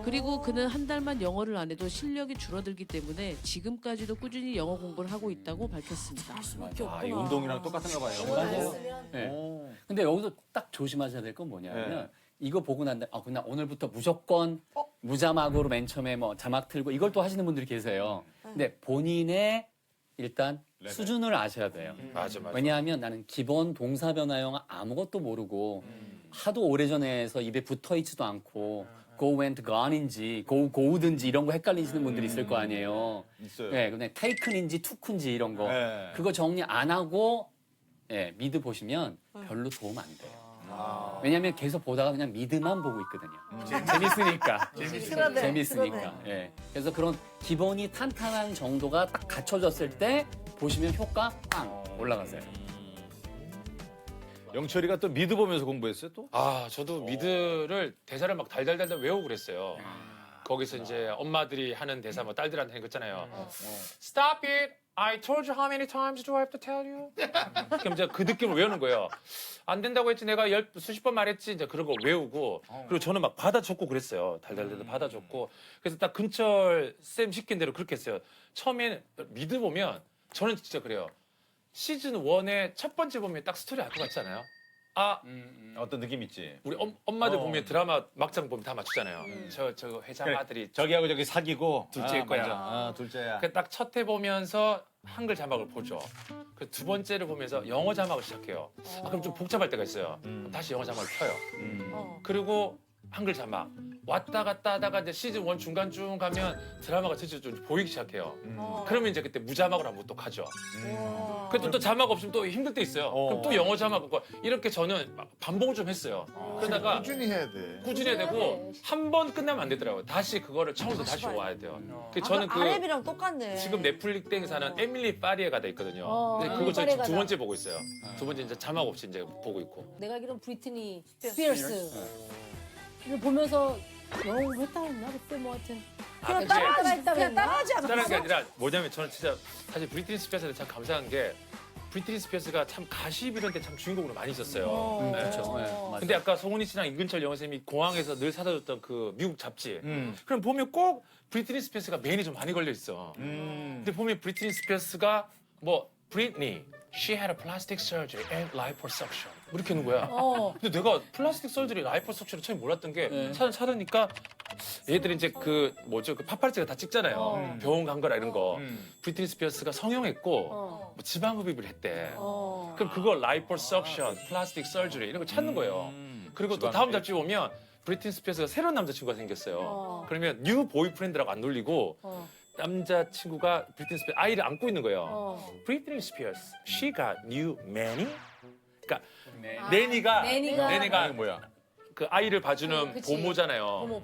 그리고 그는 한 달만 영어를 안 해도 실력이 줄어들기 때문에 지금까지도 꾸준히 영어 공부를 하고 있다고 밝혔습니다. 아, 이 운동이랑 똑같은가 봐요. 네. 근데 여기서 딱 조심하셔야 될 건 뭐냐면 이거 보고 난 다음에 그냥 오늘부터 무조건 무자막으로 맨 처음에 뭐 자막 틀고 이걸 또 하시는 분들이 계세요. 근데 본인의 일단 수준을 아셔야 돼요. 맞아. 왜냐하면 나는 기본 동사 변화형 아무것도 모르고 하도 오래전에 해서 입에 붙어 있지도 않고 go went gone인지 go go든지 이런 거 헷갈리시는 분들이 있을 거 아니에요. 있어요. 네, 그냥 taken인지 took인지 이런 거. 네. 그거 정리 안 하고 미드 보시면 별로 도움 안 돼요. 왜냐하면 계속 보다가 그냥 미드만 보고 있거든요. 재밌으니까. 재밌으니까. 예. 그래서 그런 기본이 탄탄한 정도가 딱 갖춰졌을 때 보시면 효과 빵 올라가세요. 영철이가 또 미드 보면서 공부했어요 또? 아, 저도 미드를 대사를 막 달달달달 외우고 그랬어요. 거기서 이제 엄마들이 하는 대사 뭐 딸들한테 하는 거 있잖아요. Stop it. I told you how many times do I have to tell you? 그럼 이제 그 느낌을 외우는 거예요. 안 된다고 했지 내가 수십 번 말했지 이제 그런 거 외우고 그리고 저는 막 받아 적고 그랬어요. 달달달 받아 적고 그래서 딱 근철 쌤 시킨 대로 그렇게 했어요. 처음엔 미드 보면 저는 진짜 그래요. 시즌 1의 첫 번째 보면 딱 스토리 알 것 같지 않아요? 어떤 느낌 있지? 우리 엄마들 보면 드라마 막장 보면 다 맞추잖아요. 저 회장 그래, 아들이 저기하고 저기 사귀고 둘째일 거야. 맞아. 둘째야. 딱 첫 회 보면서 한글 자막을 보죠. 그 두 번째를 보면서 영어 자막을 시작해요. 그럼 좀 복잡할 때가 있어요. 그럼 다시 영어 자막을 켜요. 그리고 한글 자막 왔다 갔다 하다가 이제 시즌 1 중간쯤 가면 드라마가 전체 좀 보이기 시작해요. 그러면 이제 그때 무자막으로 한번 또 가죠. 그때 또 자막 없으면 또 힘들 때 있어요. 그럼 또 영어 자막 없고 이렇게 저는 반복을 좀 했어요. 그러다가 꾸준히 해야 돼. 꾸준히 해야 되고 한 번 끝나면 안 되더라고요. 다시 그거를 처음부터 다시 와야 돼요. 그래서 저는 그 RM이랑 똑같네. 지금 넷플릭스에 사는 에밀리 파리에가 돼 있거든요. 근데 그거 저 파리에가다. 두 번째 보고 있어요. 두 번째 이제 자막 없이 이제 보고 있고. 내가 알기로는 브리트니 스피어스를 보면서 영어 공부했다고 했나? 그때 뭐 하여튼 그냥 근데 따라하지 그냥 따라하지 다른 게 않았어? 아니라 뭐냐면 저는 진짜 사실 브리트니 스피어스한테 참 감사한 게 브리트니 스피어스가 참 가십 이런 데 참 주인공으로 많이 있었어요. 네. 그렇죠. 맞아요. 근데 아까 송은이 씨랑 임근철 영어쌤이 공항에서 늘 사다 줬던 그 미국 잡지. 그럼 보면 꼭 브리트니 스피어스가 메인이 좀 많이 걸려 있어. 근데 보면 브리트니 스피어스가 뭐 브리트니 She had a plastic surgery and liposuction. 이렇게 하는 거야. 근데 내가 플라스틱 서저리, 라이포석션을 처음 몰랐던 게 찾으니까 얘들이 이제 그 뭐죠 그 파파라치가 다 찍잖아요. 병원 간 거라 이런 거. 브리트니 스피어스가 성형했고 뭐 지방 흡입을 했대. 그럼 그걸 라이포석션, 플라스틱 서저리 이런 거 찾는 거예요. 그리고 또 다음 잡지 보면 브리트니 스피어스가 새로운 남자친구가 생겼어요. 그러면 뉴 보이프렌드라고 안 놀리고 남자친구가 브리트니 스피어스 아이를 안고 있는 거예요. 브리트니 스피어스, she got new nanny. 그러니까 내니가 뭐야? 그 아이를 봐주는 그치. 보모잖아요.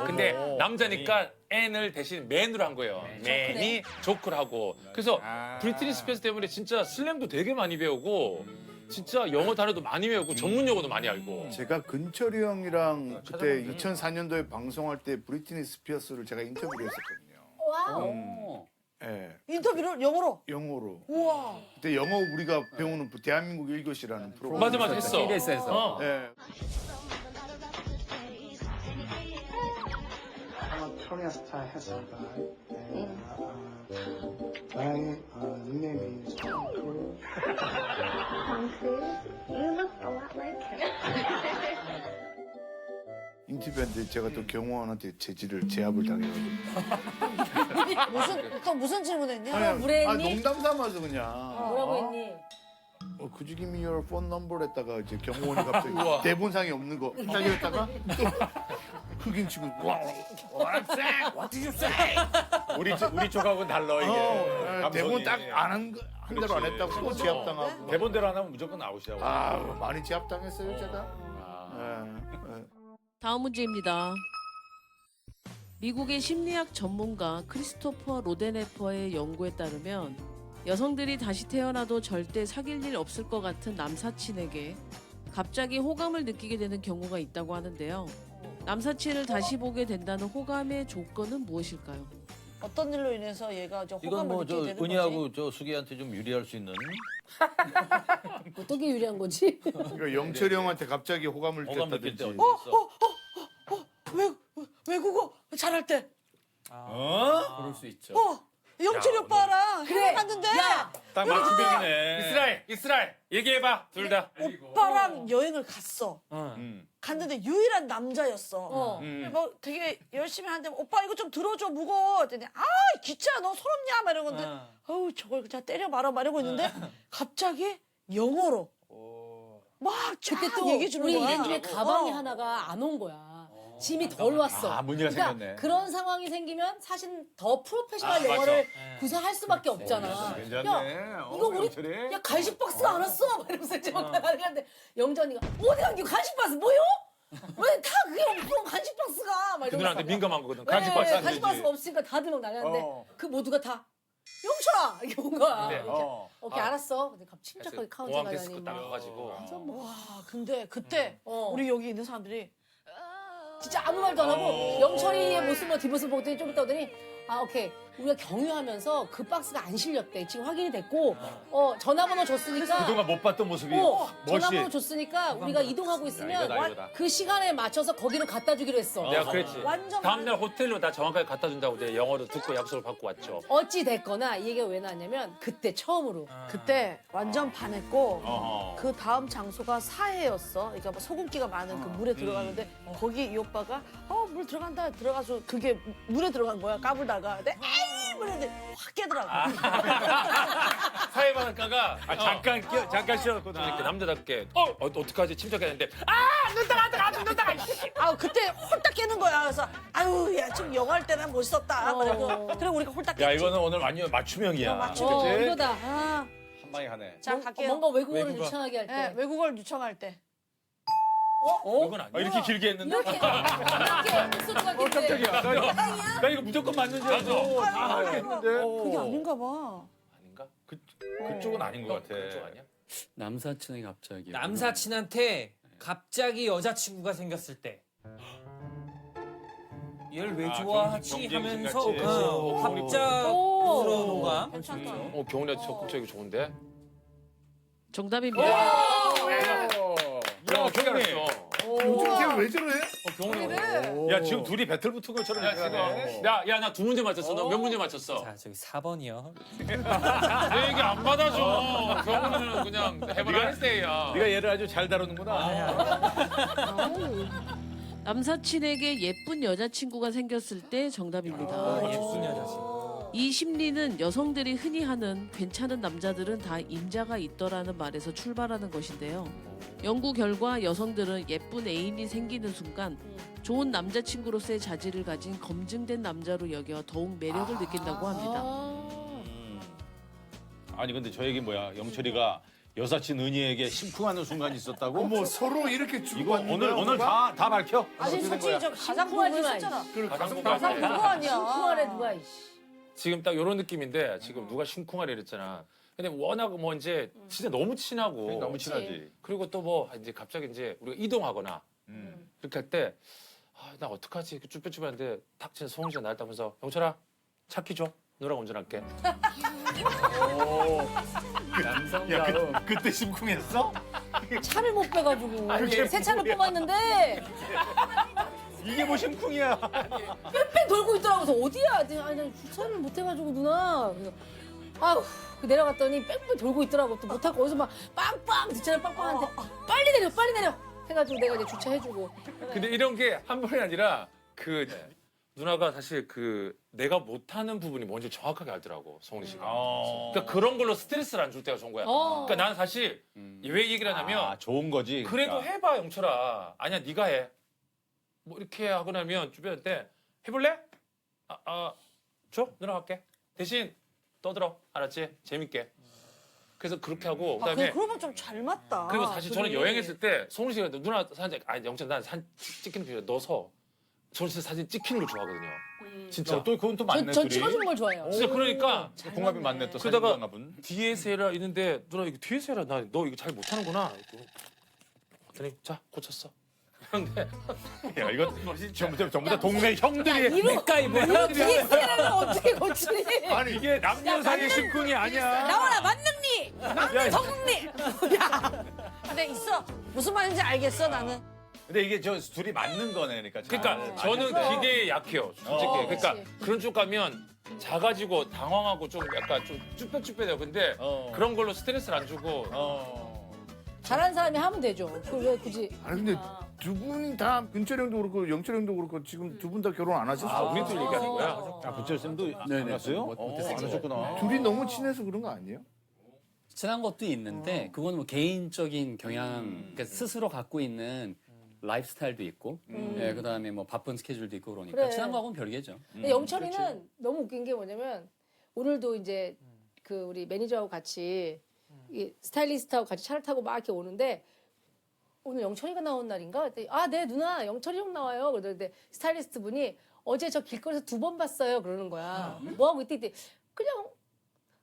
근데 남자니까 N을 대신 맨으로 한 거예요. 맨이 조크를 하고. 그래서 브리트니 스피어스 때문에 진짜 슬랭도 되게 많이 배우고 진짜 영어 단어도 많이 배우고 전문 용어도 많이 알고. 제가 근철이 형이랑 그때 2004년도에 방송할 때 브리트니 스피어스를 제가 인터뷰를 했었거든요. 와우. 예. 인터뷰를 영어로. 영어로. 우와. 그때 영어 우리가 배우는 대한민국 1교시라는 프로그램. 맞아 했어. KBS에서. 예. 한번 코리아 스타일 했습니다. 나의 닉네임이 톰 인터뷰했는데 제가 또 경호원한테 제압을 당해가지고. 무슨 질문했냐? 아니, 물에 아, 했니? 농담 삼아서 그냥. 뭐라고 했니? Could you give me your phone number 했다가 이제 경호원이 갑자기 대본상에 없는 거 딱 이랬다가 또 흑인 친구 What did you say? 우리 쪽하고는 달라 이게. 감성이. 대본 딱 한 대로 안 했다고 또 제압당하고. 대본대로 안 하면 무조건 아웃이야. 아 많이 제압당했어요 제가. 예. 다음 문제입니다. 미국의 심리학 전문가 크리스토퍼 로데네퍼의 연구에 따르면 여성들이 다시 태어나도 절대 사귈 일 없을 것 같은 남사친에게 갑자기 호감을 느끼게 되는 경우가 있다고 하는데요. 남사친을 다시 보게 된다는 호감의 조건은 무엇일까요? 어떤 일로 인해서 얘가 저 이건 호감을 뭐 저 느끼게 되는 거지? 은희하고 저 수기한테 좀 유리할 수 있는 어떤 게 유리한 거지? 그러니까 영철이 형한테 갑자기 호감을 호감 느낄 때 느꼈다든지. 어디 있어? 외국어 잘할 때. 그럴 수 있죠. 영철이 오빠랑 그래. 갔는데 딱 맞춤형이네. 이스라엘 얘기해봐 둘 다. 오빠랑 여행을 갔어. 갔는데 유일한 남자였어. 어. 뭐 되게 열심히 하는데 오빠 이거 좀 들어줘 무거워. 그랬더니 아 귀찮아 너 서럽냐 막 이런 건데 어우 저걸 그냥 때려 말아 말하고 있는데 갑자기 영어로 막쫙 그때 또 얘기해 주는 우리 거야. 얘기 중에 가방이 하나가 안 온 거야. 짐이 덜 왔어. 아, 문제가 생겼네. 그런 상황이 생기면 사실 더 프로페셔널 영어를 구사할 수밖에 없잖아. 괜찮네. 야, 이거 우리 야 간식 박스가 안 왔어. 막 이러면서 이제 막 나가는데 영전이가 어디 간게 간식 박스 뭐요? 왜 다 그게 없어 간식 박스가 막 그들한테 이러면서 민감한 거거든. 네, 간식 박스 안 간식 되지. 박스가 없으니까 다들 막 나가는데 그 모두가 다 영철아 이렇게 온 거야. 네. 이렇게. 오케이 알았어. 근데 갑자기 침착하게 카운팅 공항 하다니 데스크 딱 가가지고. 와 근데 그때 우리 여기 있는 사람들이 진짜 아무 말도 안 하고 영철이의 모습만 뒷모습 보더니 좀 있다 보더니 아 오케이 우리가 경유하면서 그 박스가 안 실렸대 지금 확인이 됐고 전화번호 줬으니까 그동안 못 봤던 모습이 전화번호 멋이. 줬으니까 우리가 이동하고 있으면 이거다. 그 시간에 맞춰서 거기를 갖다 주기로 했어. 내가 그랬지. 완전 다음날 호텔로 다 정확하게 갖다 준다고 이제 영어로 듣고 약속을 받고 왔죠. 어찌 됐거나 이 얘기가 왜 나왔냐면 그때 처음으로 그때 완전 반했고 어허. 그 다음 장소가 사해였어. 그러니까 뭐 소금기가 많은 그 물에 들어가는데 거기 이 오빠가 물 들어간다 들어가서 그게 물에 들어간 거야 까불다가 근데 에이 그랬는데 확 깨더라고. 사회바닷가가 잠깐 쉬었구나. 이렇게 남자답게 어떡하지 침착했는데 그때 홀딱 깨는 거야. 그래서 아유 야 좀 영어 할 때는 멋있었다. 그래 우리가 홀딱 깼지. 야 이거는 오늘 완전 맞춤형이야. 맞춤이지. 이거다. 아, 한 방에 하네. 자 갈게요. 뭔가 외국어를 유창하게 할 때. 네, 외국어를 유청할 때. 이건 아니야. 이렇게 길게 했는데? 이렇게 소리가 깜짝이야. 나 이거 무조건 맞는 줄 알고 다 했는데. 그게 아닌가 봐. 아닌가? 그쪽은 아닌 것 같아. 그쪽 아니야? 남사친에게 갑자기. 남사친한테 갑자기 여자친구가 생겼을 때. 얘를 왜 좋아하지 경쟁심 하면서 같이. 갑작스러운 호감. 경훈이 적극적이고 좋은데? 정답입니다. 야, 경훈이. 요즘 걔왜 저래? 경훈이. 야, 지금 둘이 배틀 붙은 것처럼 야, 지금. 야, 나 두 문제 맞췄어. 너 몇 문제 맞췄어? 자, 저기 4번이요. 내 얘기 안 받아줘. 경훈이는 그냥 해볼 아이스데이야. 네가 얘를 아주 잘 다루는구나. 남사친에게 예쁜 여자친구가 생겼을 때 정답입니다. 예쁜 여자친구. 이 심리는 여성들이 흔히 하는 괜찮은 남자들은 다 임자가 있더라는 말에서 출발하는 것인데요. 연구 결과 여성들은 예쁜 애인이 생기는 순간 좋은 남자친구로서의 자질을 가진 검증된 남자로 여겨 더욱 매력을 느낀다고 합니다. 아니 근데 저 얘기 뭐야? 영철이가 여사친 은희에게 심쿵하는 순간이 있었다고? 어머 서로 이렇게 이거 주고받는 오늘 다 밝혀? 아니 솔직히 저 가장 궁금하지 마, 궁금했었잖아. 가장 가장 그거 아니야. 심쿵하래 누가 이씨. 지금 딱 이런 느낌인데 지금 누가 심쿵하래 이랬잖아. 근데 워낙 뭐 이제 진짜 너무 친하고 너무 친하지. 그리고 또 뭐 이제 갑자기 이제 우리가 이동하거나 그렇게 할 때 나 어떡하지? 쭈뼛쭈뼛한데 탁 치는 소홍 씨가 나를 따면서 영철아 차 키 줘. 누나가 운전할게. 남성다운. 그때 심쿵했어? 차를 못 빼가지고 새 차를 뽑았는데 이게 뭐 심쿵이야. 뺑뺑 돌고 있더라고. 그래서 어디야? 아니 나 주차를 못 해가지고 누나. 그래서 아우 내려갔더니 뺑뺑 돌고 있더라고. 또 못하고 거기서 막 빵빵 뒷차를 빵빵한데 빨리 내려 해가지고 내가 이제 주차해주고. 근데 이런 게 한 번이 아니라 그 누나가 사실 그 내가 못하는 부분이 뭔지 정확하게 알더라고 성훈이 씨가. 그러니까 그런 걸로 스트레스를 안 줄 때가 좋은 거야. 그러니까 나는 사실 왜 얘기를 하냐면 좋은 거지. 그래도 해봐 영철아. 아니야 네가 해. 뭐 이렇게 하고 나면 주변한테 해볼래? 줘 누나 갈게. 대신 떠들어 알았지? 재밌게. 그래서 그렇게 하고 그다음에 그러면 좀 잘 맞다. 그리고 사실 저는 둘이. 여행했을 때 성훈 씨가 누나 사진 영철 난 사진 찍히는 필요 넣어서 저는 진짜 사진 찍히는 걸 좋아하거든요. 진짜. 또 그건 또 맞네. 전 둘이. 찍어주는 걸 좋아해요. 진짜 그러니까 궁합이 맞네 또. 그러다가 사진 궁합은. 뒤에서 해라 있는데 누나 이거 뒤에서 해라 나 너 이거 잘 못하는구나. 그랬더니 자 고쳤어. 그런데 야 이거 전부 다 동네 형들이 이거 뒤에 세라는 어떻게 고치니? 아니 이게 남녀 사이의 심쿵이 아니야. 나와라 만능리, 성능리. 야, 근데 있어. 무슨 말인지 알겠어 나는. 근데 이게 저 둘이 맞는 거네 그러니까. 그러니까 저는 기대에 약해요. 솔직히. 그러니까 그런 쪽 가면 작아지고 당황하고 좀 약간 좀 쭈뼛쭈뼛해요. 근데 그런 걸로 스트레스를 안 주고 잘하는 사람이 하면 되죠. 그걸 왜 굳이? 아니 근데 두 분이 다 근철 형도 그렇고 영철 형도 그렇고 지금 두 분 다 결혼 안 하셨어? 우리 둘 얘기하는 거야. 아 부철 쌤도 안 갔어요? 안 하셨구나. 둘이 너무 친해서 그런 거 아니에요? 친한 것도 있는데 그거는 뭐 개인적인 경향, 그러니까 스스로 갖고 있는 라이프스타일도 있고, 예, 그다음에 뭐 바쁜 스케줄도 있고 그러니까 그래. 친한 거하고는 별개죠. 근데 영철이는 너무 웃긴 게 뭐냐면 오늘도 이제 그 우리 매니저하고 같이 이 스타일리스트하고 같이 차를 타고 막 이렇게 오는데 오늘 영철이가 나온 날인가? 그랬더니 네 누나 영철이 형 나와요. 그러는데 스타일리스트 분이 어제 저 길거리에서 2번 봤어요. 그러는 거야. 뭐 하고 있대? 그냥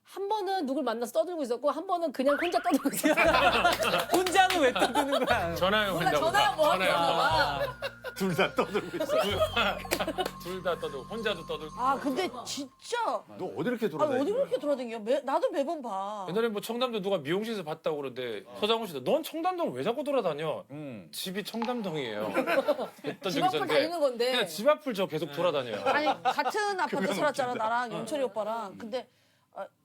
한 번은 누굴 만나서 떠들고 있었고 한 번은 그냥 혼자 떠들고 있었어. 혼자는 왜 떠드는 거야? 전화요 몰라 전화 뭐 하고 있나 봐. 둘 다 떠들고 있어. 둘 다 떠들고 혼자도 떠들고. 근데 진짜. 너 어디 이렇게 어디 돌아다니냐? 그렇게 돌아다녀? 나도 매번 봐. 옛날에 뭐 청담도 누가 미용실에서 봤다고 그러는데 서장훈 씨도 넌 청담동 왜 자꾸 돌아다녀? 집이 청담동이에요. 했던 집 적이 앞을 있었는데 다니는 건데. 그냥 집 앞을 저 계속 돌아다녀요. 아니 같은 아파트 살았잖아 나랑 영철이 오빠랑. 근데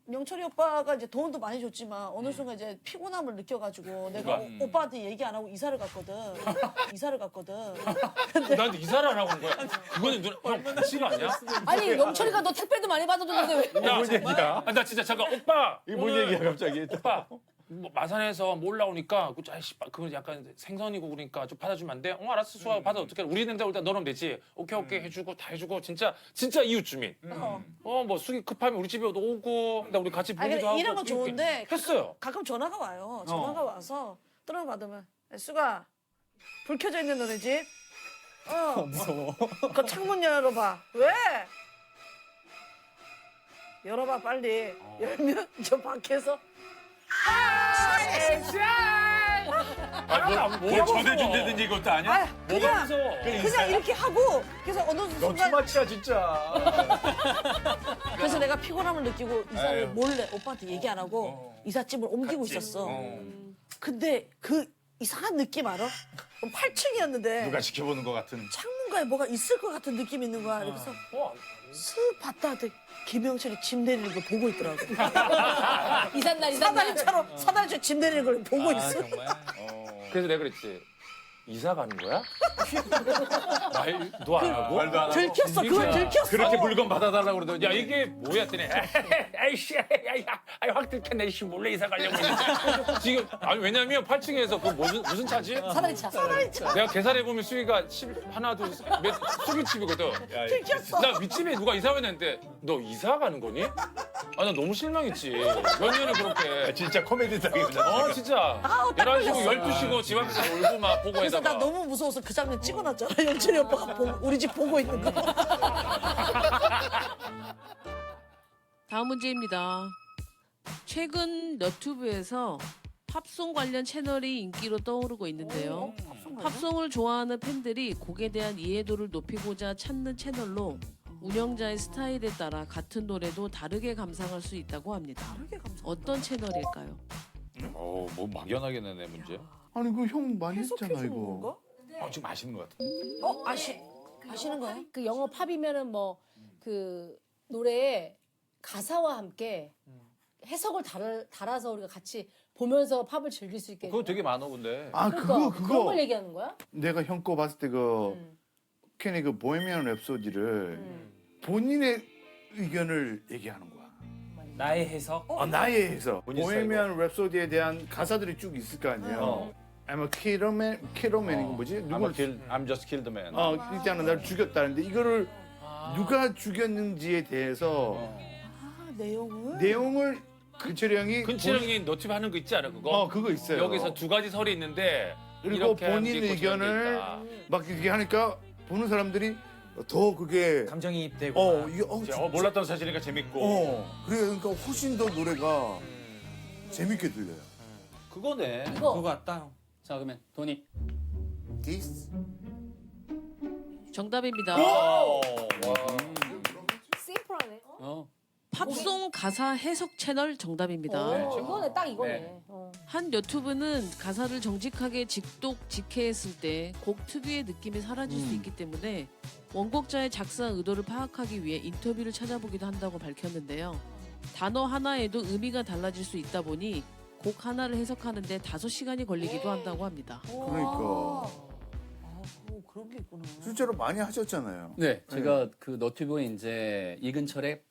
영철이 오빠가 이제 돈도 많이 줬지만 어느 순간 이제 피곤함을 느껴가지고 내가 오빠한테 얘기 안 하고 이사를 갔거든. 나한테 이사를 안 하고 온 거야. 그거는 형 반칙 아니야? 아니 영철이가 너 택배도 많이 받아줬는데 왜? 뭔 얘기야? 나 진짜 잠깐 오빠. 이게 뭔 얘기야 갑자기? 오빠. 뭐 마산에서 뭐 올라오니까 그거 약간 생선이고 그러니까 좀 받아주면 안 돼? 알았어 수아 받아 어떻게 우리는 일단 넣으면 되지. 오케이 해주고 다 해주고 진짜 이웃 주민. 뭐 숙이 급하면 우리 집에 오고 근데 우리 같이 아니 보기도 하고 이런 건 좋은데 했어요. 가끔 전화가 와요. 전화가 와서 전화 받으면 수가 불 켜져 있는 너네 집. 무서워. 그 창문 열어봐. 왜? 열어봐 빨리. 열면 저 밖에서 뭐 전해준다든지 이것도 아니야? 뭐가 무서워? 그냥 이렇게 하고 그래서 어느 너 순간 투마치야 진짜. 그래서 내가 피곤함을 느끼고 이사를 몰래 오빠한테 얘기 안 하고 이삿짐을 옮기고 있었어. 근데 그 이상한 느낌 알아? 8층이었는데 누가 지켜보는 것 같은. 창문가에 뭐가 있을 것 같은 느낌이 있는 거야. 그래서 슥 봤다 하더니 김영철이 짐 내리는 걸 보고 있더라고. 이삿날 사다리처럼 사다리처럼 짐 내리는 걸 보고 있어. 정말. 그래서 내가 그랬지. 이사 가는 거야? 말도 안 하고? 말도 안 하고. 들켰어. 그걸 들켰어. 그렇게 물건 받아달라고 그러더니. 야 이게 뭐야 했더니 아이씨 확 들켰네 씨 몰래 이사 가려고 했는데 지금 아니 왜냐면 8층에서 그 무슨 차지? 사다리차. 내가 계산해 보면 수위가 10 하나 둘 몇 수기집이거든. 들켰어. 나 윗집에 누가 이사 왔는데 너 이사 가는 거니? 아 나 너무 실망했지. 몇 년을 그렇게. 진짜 코미디상이구나. 진짜. 11시고 12시고 집 앞에서 놀고 막 보고 그래서 나 해다가. 너무 무서워서 그 장면 찍어놨잖아. 영철이 오빠가 우리 집 보고 있는 거. 다음 문제입니다. 최근 너튜브에서 팝송 관련 채널이 인기로 떠오르고 있는데요. 팝송을 좋아하는 팬들이 곡에 대한 이해도를 높이고자 찾는 채널로 운영자의 스타일에 따라 같은 노래도 다르게 감상할 수 있다고 합니다. 다르게 감상. 어떤 채널일까요? 뭐 막연하게 내네 문제. 아니 그 형 많이 해석해 했잖아 주는 이거. 건가? 지금 아시는 것 같은데. 아시는 거예요? 그 영어 팝이면은 뭐 그 노래에 가사와 함께 해석을 달아서 우리가 같이 보면서 팝을 즐길 수 있게. 그거 되게 많아 근데. 아 그러니까 그런 그거 걸 얘기하는 거야? 내가 형 거 봤을 때 그 케니 그 보헤미안 랩소디를 본인의 의견을 얘기하는 거야. 나의 해석. 나의 해석. 본인 보헤미안 랩소디에 대한 가사들이 쭉 있을 거 아니에요. I'm a killerman 이거 뭐지? I'm just killed man. 일단은 날 죽였다는데 이거를 누가 죽였는지에 대해서 내용을 근철이 형이 근치령이 너튜브 하는 거 있지 않아 그거? 그거 있어요. 여기서 두 가지 설이 있는데 그리고 이렇게 하는 본인 게 있고 저런 게 의견을 있다. 막 이렇게 하니까 보는 사람들이 더 그게 감정이입되고. 이게 몰랐던 사실이니까 재밌고. 그러니까 훨씬 더 노래가 재밌게 들려요. 그거네. 이거 그거 같다. 형. 자 그러면 돈이 This 정답입니다. 심플하네. 팝송 가사 해석 채널 정답입니다. 이거네 딱 이거네. 한 유튜브는 가사를 정직하게 직독직해했을 때 곡 특유의 느낌이 사라질 수 있기 때문에 원곡자의 작사 의도를 파악하기 위해 인터뷰를 찾아보기도 한다고 밝혔는데요. 단어 하나에도 의미가 달라질 수 있다 보니 곡 하나를 해석하는데 5시간이 걸리기도 한다고 합니다. 그러니까 그런 게 있구나. 실제로 많이 하셨잖아요. 네, 제가 그 너튜브에 이제 이근철의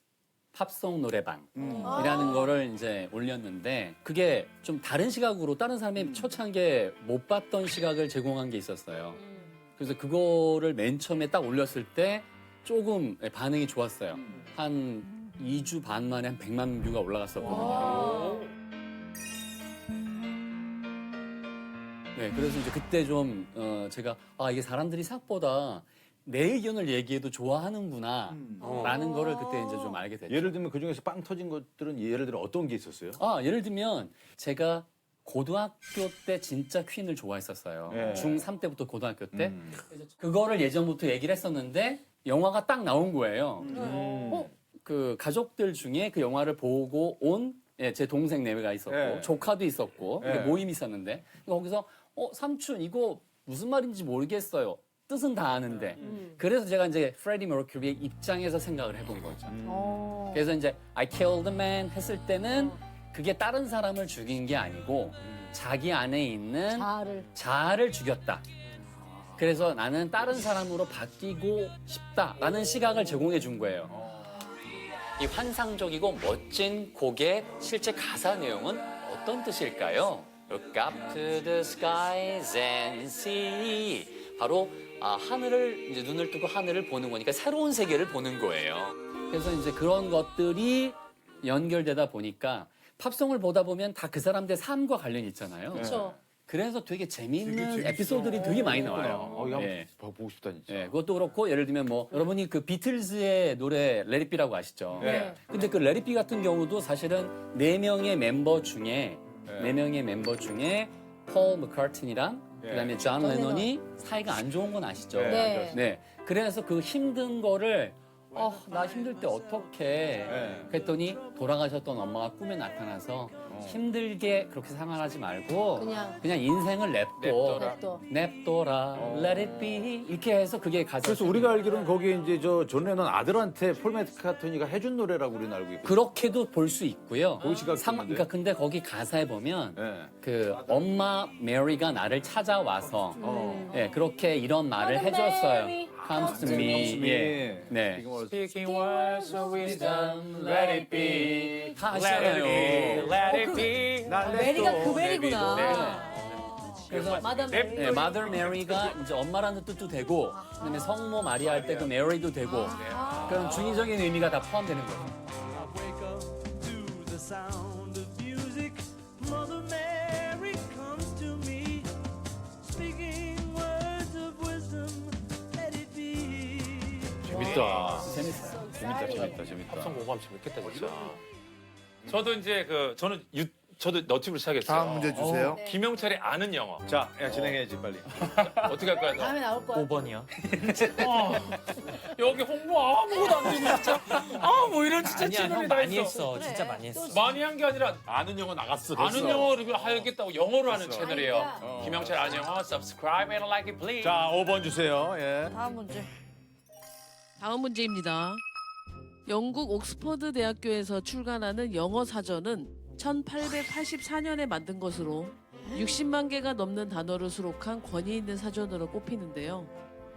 팝송 노래방이라는 거를 이제 올렸는데 그게 좀 다른 시각으로 다른 사람이 초창기에 못 봤던 시각을 제공한 게 있었어요. 그래서 그거를 맨 처음에 딱 올렸을 때 조금 반응이 좋았어요. 한 2주 반 만에 한 100만 뷰가 올라갔었거든요. 네, 그래서 이제 그때 좀 제가 이게 사람들이 생각보다 내 의견을 얘기해도 좋아하는구나 라는 거를 그때 이제 좀 알게 됐죠. 예를 들면 그 중에서 빵 터진 것들은 예를 들어 어떤 게 있었어요? 예를 들면 제가 고등학교 때 진짜 퀸을 좋아했었어요. 네. 중3 때부터 고등학교 때. 그거를 예전부터 얘기를 했었는데 영화가 딱 나온 거예요. 그 가족들 중에 그 영화를 보고 온 제 동생 4명가 있었고 네. 조카도 있었고 네. 모임이 있었는데 거기서 삼촌 이거 무슨 말인지 모르겠어요. 뜻은 다 아는데. 그래서 제가 이제 프레디 머큐리의 입장에서 생각을 해본 거죠. 그래서 이제 I killed a man 했을 때는 그게 다른 사람을 죽인 게 아니고 자기 안에 있는 자아를 죽였다. 그래서 나는 다른 사람으로 바뀌고 싶다라는 시각을 제공해 준 거예요. 이 환상적이고 멋진 곡의 실제 가사 내용은 어떤 뜻일까요? Look up to the skies and see. 바로 하늘을 이제 눈을 뜨고 하늘을 보는 거니까 새로운 세계를 보는 거예요. 그래서 이제 그런 것들이 연결되다 보니까 팝송을 보다 보면 다 그 사람들의 삶과 관련이 있잖아요. 그렇죠. 그래서 되게 재미있는 에피소드들이 되게 많이 나와요. 이거 예. 한번 보고 싶다 진짜. 예, 그것도 그렇고 예를 들면 뭐 여러분이 그 비틀즈의 노래 Let It Be라고 아시죠? 네. 근데 그 Let It Be 같은 경우도 사실은 4명의 멤버 중에 폴 맥카트니랑 그다음에 존 레논이 사이가 안 좋은 건 아시죠? 네. 네. 그래서 그 힘든 거를 나 힘들 때 어떡해 그랬더니 돌아가셨던 엄마가 꿈에 나타나서 힘들게 그렇게 생활하지 말고 그냥 인생을 냅둬라 let it be 이렇게 해서 그게 가사. 그래서 우리가 알기로는 거기에 이제 존 레논 아들한테 폴 맥카트니가 해준 노래라고 우리는 알고 있고. 그렇게도 볼 수 있고요. 거기 시각 그러니까 근데 거기 가사에 보면 네. 그 엄마 메리가 나를 찾아와서 그렇게 이런 말을 해줬어요. Comes to me. 예. 네. Speaking words of wisdom, let it be. 다 아시잖아요. Let it be. 메리가 그 메리구나. 그래서 네, Mother Mary가 이제 엄마라는 뜻도 되고, 그다음에 성모 마리아 할 때 그 메리도 되고, 그런 중의적인 의미가 다 포함되는 거예요. 재밌다. 재밌어요. 재밌다. 팝송 공부하면 재밌겠다 진짜. 저도 이제 저도 너튜브를 시작했어요. 다음 문제 주세요. 네. 김영철의 아는 영어. 자, 야, 진행해야지 빨리. 어떻게 할까요? 다음에 나올 거야. 5번이요. 여기 홍보 아무것도 안 되고 진짜. 뭐 이런 진짜 아니야, 형 채널이 다 많이 있어. 했어. 진짜 많이 했어. 많이 한 게 아니라 아는 영어 나갔어. 아는 영어를 하겠다고 영어로 하는 됐어. 채널이에요. 아니야. 김영철 아는 영어 subscribe and like it please. 자, 5번 주세요. 예. 다음 문제. 다음 문제입니다. 영국 옥스퍼드 대학교에서 출간하는 영어 사전은 1884년에 만든 것으로 60만 개가 넘는 단어를 수록한 권위 있는 사전으로 꼽히는데요.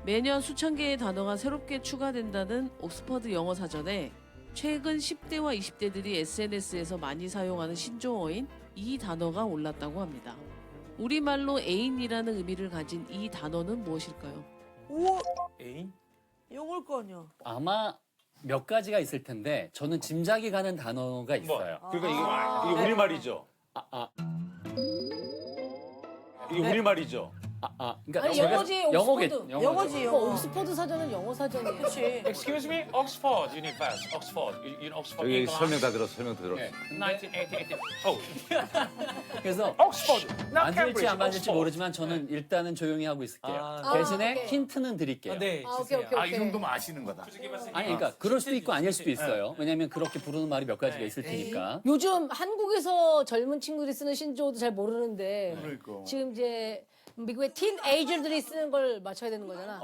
매년 수천 개의 단어가 새롭게 추가된다는 옥스퍼드 영어 사전에 최근 10대와 20대들이 SNS에서 많이 사용하는 신조어인 이 단어가 올랐다고 합니다. 우리말로 애인이라는 의미를 가진 이 단어는 무엇일까요? 우와, 애인? 영어일 거 아니야. 아마 몇 가지가 있을 텐데 저는 짐작이 가는 단어가 있어요. 그러니까 이게 우리말이죠. 이게 우리말이죠. 그러니까 아니, 제가 영어지, 영어겠 옥스퍼드. 영어지, 영어. 옥스퍼드 사전은 영어 사전이에요. 그렇지. Excuse me, Oxford University, Oxford, Oxford. 여기 England. 설명 다 들었어. 설명 다 들었어. 네. 1988. Oh, 그래서 Oxford. Not 맞을지 Cambridge, 안 맞을지 Oxford. 모르지만 저는 일단은 조용히 하고 있을게요. 아, 대신에 오케이. 힌트는 드릴게요. 네. 아, 오케이, 오케이, 아, 오케이. 이 정도면 아시는 거다. 아니 그러니까 그럴 수도 있고 아닐 수도 있어요. 왜냐하면 그렇게 부르는 말이 몇 가지가 있을 테니까. 요즘 한국에서 젊은 친구들이 쓰는 신조어도 잘 모르는데 그러니까. 지금 이제 미국의 틴에이저들이 쓰는 걸 맞춰야 되는 거잖아.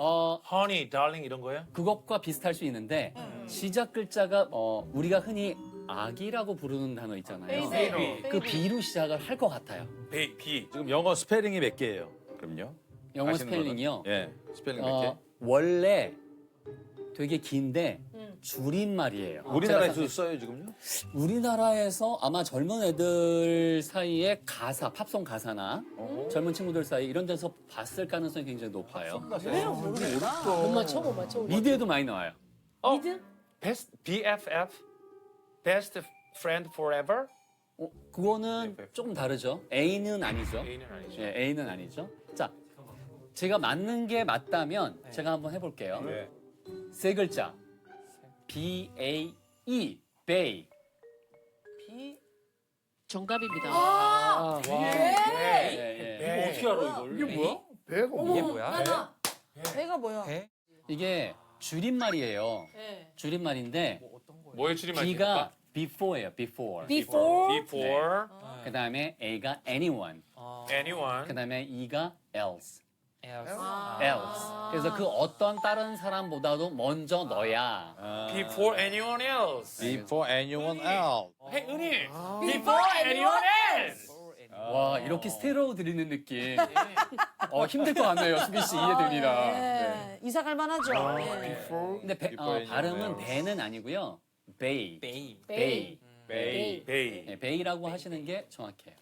Honey, darling 이런 거예요? 그것과 비슷할 수 있는데 시작 글자가 우리가 흔히 아기라고 부르는 단어 있잖아요. Baby. 그 B로 시작을 할 것 같아요. B. 지금 영어 스페링이 몇 개예요? 그럼요. 영어 아시는 거는? 스펠링이요. 예. 스펠링 몇 개? 원래 되게 긴데 줄임말이에요. 우리나라에서 써요, 지금요? 우리나라에서 아마 젊은 애들 사이에 가사, 팝송 가사나 젊은 친구들 사이 이런 데서 봤을 가능성이 굉장히 높아요. 못 맞춰, 못 맞춰. 미드에도 많이 나와요. 미드? Best BFF, Best Friend Forever. 그거는 조금 다르죠. A는 아니죠. A는 아니죠. 예, A는 아니죠. 자, 제가 맞는 게 맞다면 제가 한번 해볼게요. 네. 세 글자. B-A-E, bay. 정답입니다. 예, 예. 이거 어떻게 알아, 이걸? 이게 뭐야? 배가 이게 뭐야? 뭐야? 배가 뭐야? 배? 이게 줄임말이에요. 네. 줄임말인데 뭐의 줄임말입니까? B가 before예요. before. Before? Before 그다음에 A가 anyone. anyone. 그다음에 E가 else. else. else. 그래서 그 어떤 다른 사람보다도 먼저 너야. Before anyone else. Before anyone else. Hey, 은희. Before anyone else. 와, 이렇게 스테레오 드리는 느낌. 힘들 것 같네요. 수빈 씨 이해됩니다. 네. 이사 갈 만하죠. 예. 근데 Before 발음은 anyone 배는 아니고요. bay. 베이. bay. Bay. 네, bay라고 하시는 게 정확해요.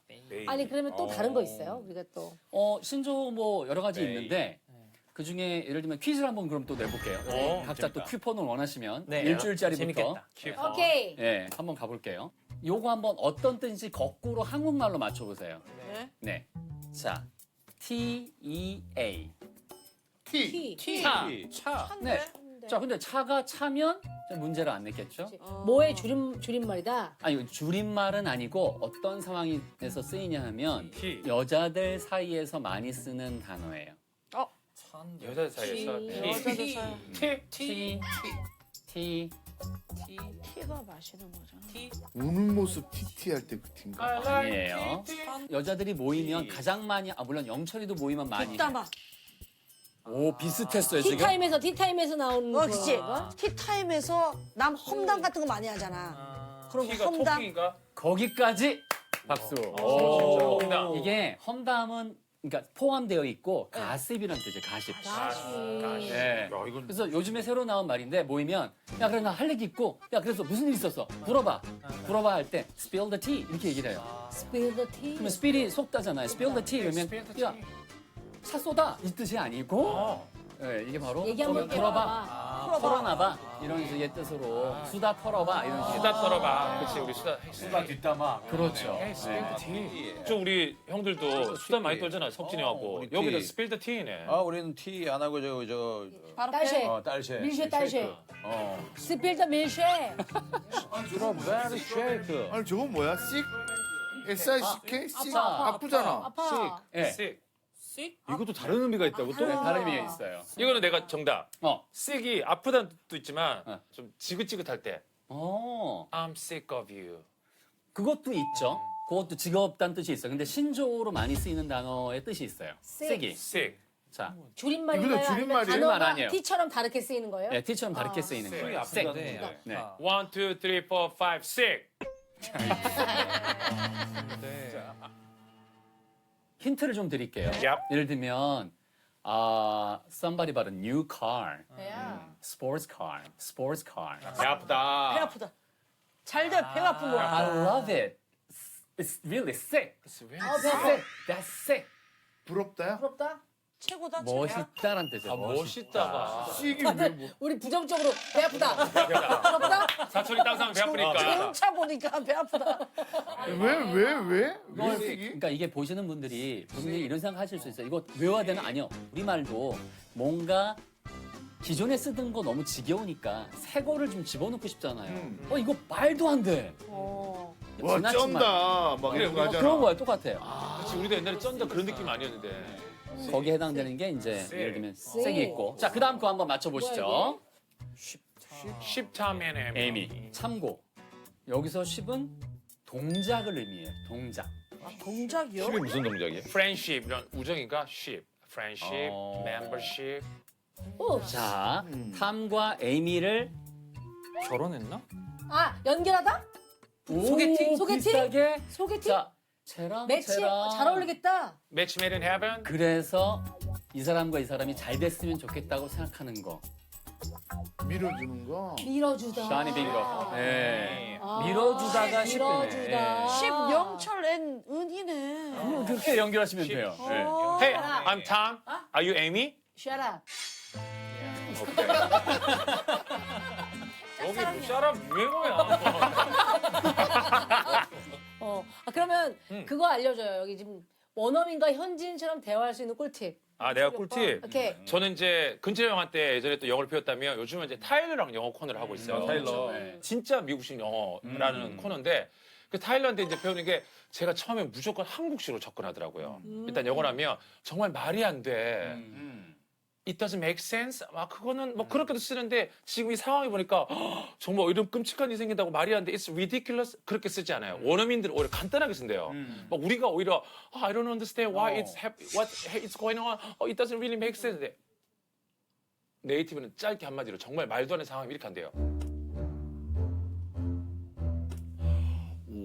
아니 그러면 또 다른 거 있어요? 우리가 또. 신조 뭐 여러 가지 있는데 그 중에 예를 들면 퀴즈를 한번 그럼 또 내볼게요. 각자 또 큐폰을 원하시면 네. 일주일짜리부터 재밌겠다. 오케이. 예, 한번 가볼게요. 요거 한번 어떤 뜻인지 거꾸로 한국말로 맞춰보세요. 네. 네. 자, T-E-A. T. 차. 차. 네. 자, 근데 차가 차면 문제를 안 냈겠죠? 뭐의 줄임말이다? 아니, 줄임말은 아니고 어떤 상황에서 쓰이냐 하면 T. 여자들 사이에서 많이 쓰는 단어예요. 여자 사이에서 여자들 사이. T. T. 티가 마시는 거잖아. 우는 모습 TT 할 때 그 T인가? 아니에요. 여자들이 모이면 가장 많이, 물론 영철이도 모이면 많이. 해. 뒷담화. 오, 비슷했어요, 지금. 티타임에서 나오는 거. 그렇지. 티타임에서 남 험담 같은 거 많이 하잖아. 그런 거 T가 험담. 토끼인가? 거기까지 박수. 오, 진짜. 이게 험담은 그러니까 포함되어 있고 가십이라는 뜻이에요. 가십. 네. 그래서 요즘에 새로 나온 말인데 모이면 야 그래 나 할 얘기 있고 야 그래서 무슨 일 있었어? 물어봐. 물어봐 할 때 spill the tea 이렇게 얘기를 해요. Spill the tea. 그러면 spill이 속다잖아요. spill the tea 그러면 야 차 쏟아 이 뜻이 아니고 네, 이게 바로 얘기 한번 물어봐. 해봐. 털어놔봐 이런 식의 뜻으로 수다 털어봐 이런 식의 수다 떨어봐. 그치 우리 수다 뒷담화. 그렇죠. 저 우리 형들도 수다 많이 떨잖아 석진이하고 우리 여기도 티. 스필드 티네. 아 우리는 티 안 하고 저 바로 딸쉐. 딸쉐. 밀쉐 딸쉐. 스필더 밀쉐. 스트로베리 쉐이크. 아니 저건 뭐야? 씩? SICK? 씩? 아파. 아프잖아. 아파. 예. 이것도 다른 의미가 있다고 또? 네, 다른 의미가 있어요. 이거는 내가 정답. 어. sick이 아프다는 뜻도 있지만 어. 좀 지긋지긋할 때 어. I'm sick of you. 그것도 있죠. 그것도 직업단 뜻이 있어요. 근데 신조어로 많이 쓰이는 단어의 뜻이 있어요. Sick. 쓰기. sick. 자, 줄임말인가요? 이거는 줄임말이에요? 아니면 줄임말 단어가 아니에요. T처럼 다르게 쓰이는 거예요? 네, T처럼 다르게 쓰이는 거예요. 아프다는 네. 거죠. 네. 1, 2, 3, 4, 5, sick. 힌트를 좀 드릴게요. Yep. 예를 들면 somebody bought a new car, sports car, sports car. 배 아프다. 배 아프다. 잘 돼. 배가 아픈 거야. I love it. It's really sick. 배 아파. Sick. That's sick. 부럽다야? 부럽다? 최고다. 최고. 멋있다란 뜻이에요. 멋있다가. 씩이 왜 뭐? 우리 부정적으로 배 아프다. 부럽다? 사촌이 땅 사면 배 아프니까. 경차 보니까 배 아프다. 왜 씩이? 그러니까 이게 보시는 분들이 분명히 이런 생각하실 수 있어요. 이거 외워야 되나? 아니요. 우리말도 뭔가 기존에 쓰던 거 너무 지겨우니까 새 거를 좀 집어넣고 싶잖아요. 이거 말도 안 돼. 와 지나친 말. 쩐다 막 이런 거 하잖아. 그런 거예요. 똑같아요. 그치, 우리도 옛날에 쩐다 그런 느낌 아니었는데. 거기에 해당되는 게 이제 예를 들면 섹이 있고. 자, 그 다음 거 한번 맞춰보시죠. 십타맨 에이미. 참고. 여기서 10은 동작을 의미해요. 동작. 동작이요? 이게 무슨 동작이에요? friendship 이런 우정인가? ship. friendship, membership. 자, 탐과 에이미를 결혼했나? 아, 연결하다? 소개팅? 소개팅? 비슷하게. 소개팅? 자, 쟤랑 매치? 쟤랑. 잘 어울리겠다. match made in heaven. 그래서 이 사람과 이 사람이 잘 됐으면 좋겠다고 생각하는 거. 밀어주는 거. 밀어주다. 샤니 빙고. 네. 아, 밀어주다가 밀어주다. 10분에. 십영철 엔 은이네. 그렇게 연결하시면 돼요. 네. Hey, I'm Tom. Are you Amy? Shut up. 여기 사람 유행어야. 그러면 그거 알려줘요. 여기 지금 원어민과 현지인처럼 대화할 수 있는 꿀팁. 아, 내가 꿀팁. 오케이. 저는 이제 근처 영화 때 예전에 또 영어를 배웠다면 요즘은 이제 타일러랑 영어 코너를 하고 있어요. 타일러. 네. 진짜 미국식 영어라는 코너인데 그 타일러한테 이제 배우는 게 제가 처음에 무조건 한국식으로 접근하더라고요. 일단 영어를 하면 정말 말이 안 돼. It doesn't make sense? 막 그거는 뭐 그렇게도 쓰는데 지금 이 상황을 보니까 정말 이런 끔찍한 일이 생긴다고 말이 안 돼. It's ridiculous? 그렇게 쓰지 않아요. 원어민들은 오히려 간단하게 쓴대요. 막 우리가 오히려 I don't understand why what it's going on. It doesn't really make sense. 근데 네이티브는 짧게 한마디로 정말 말도 안 되는 상황이 이렇게 한대요.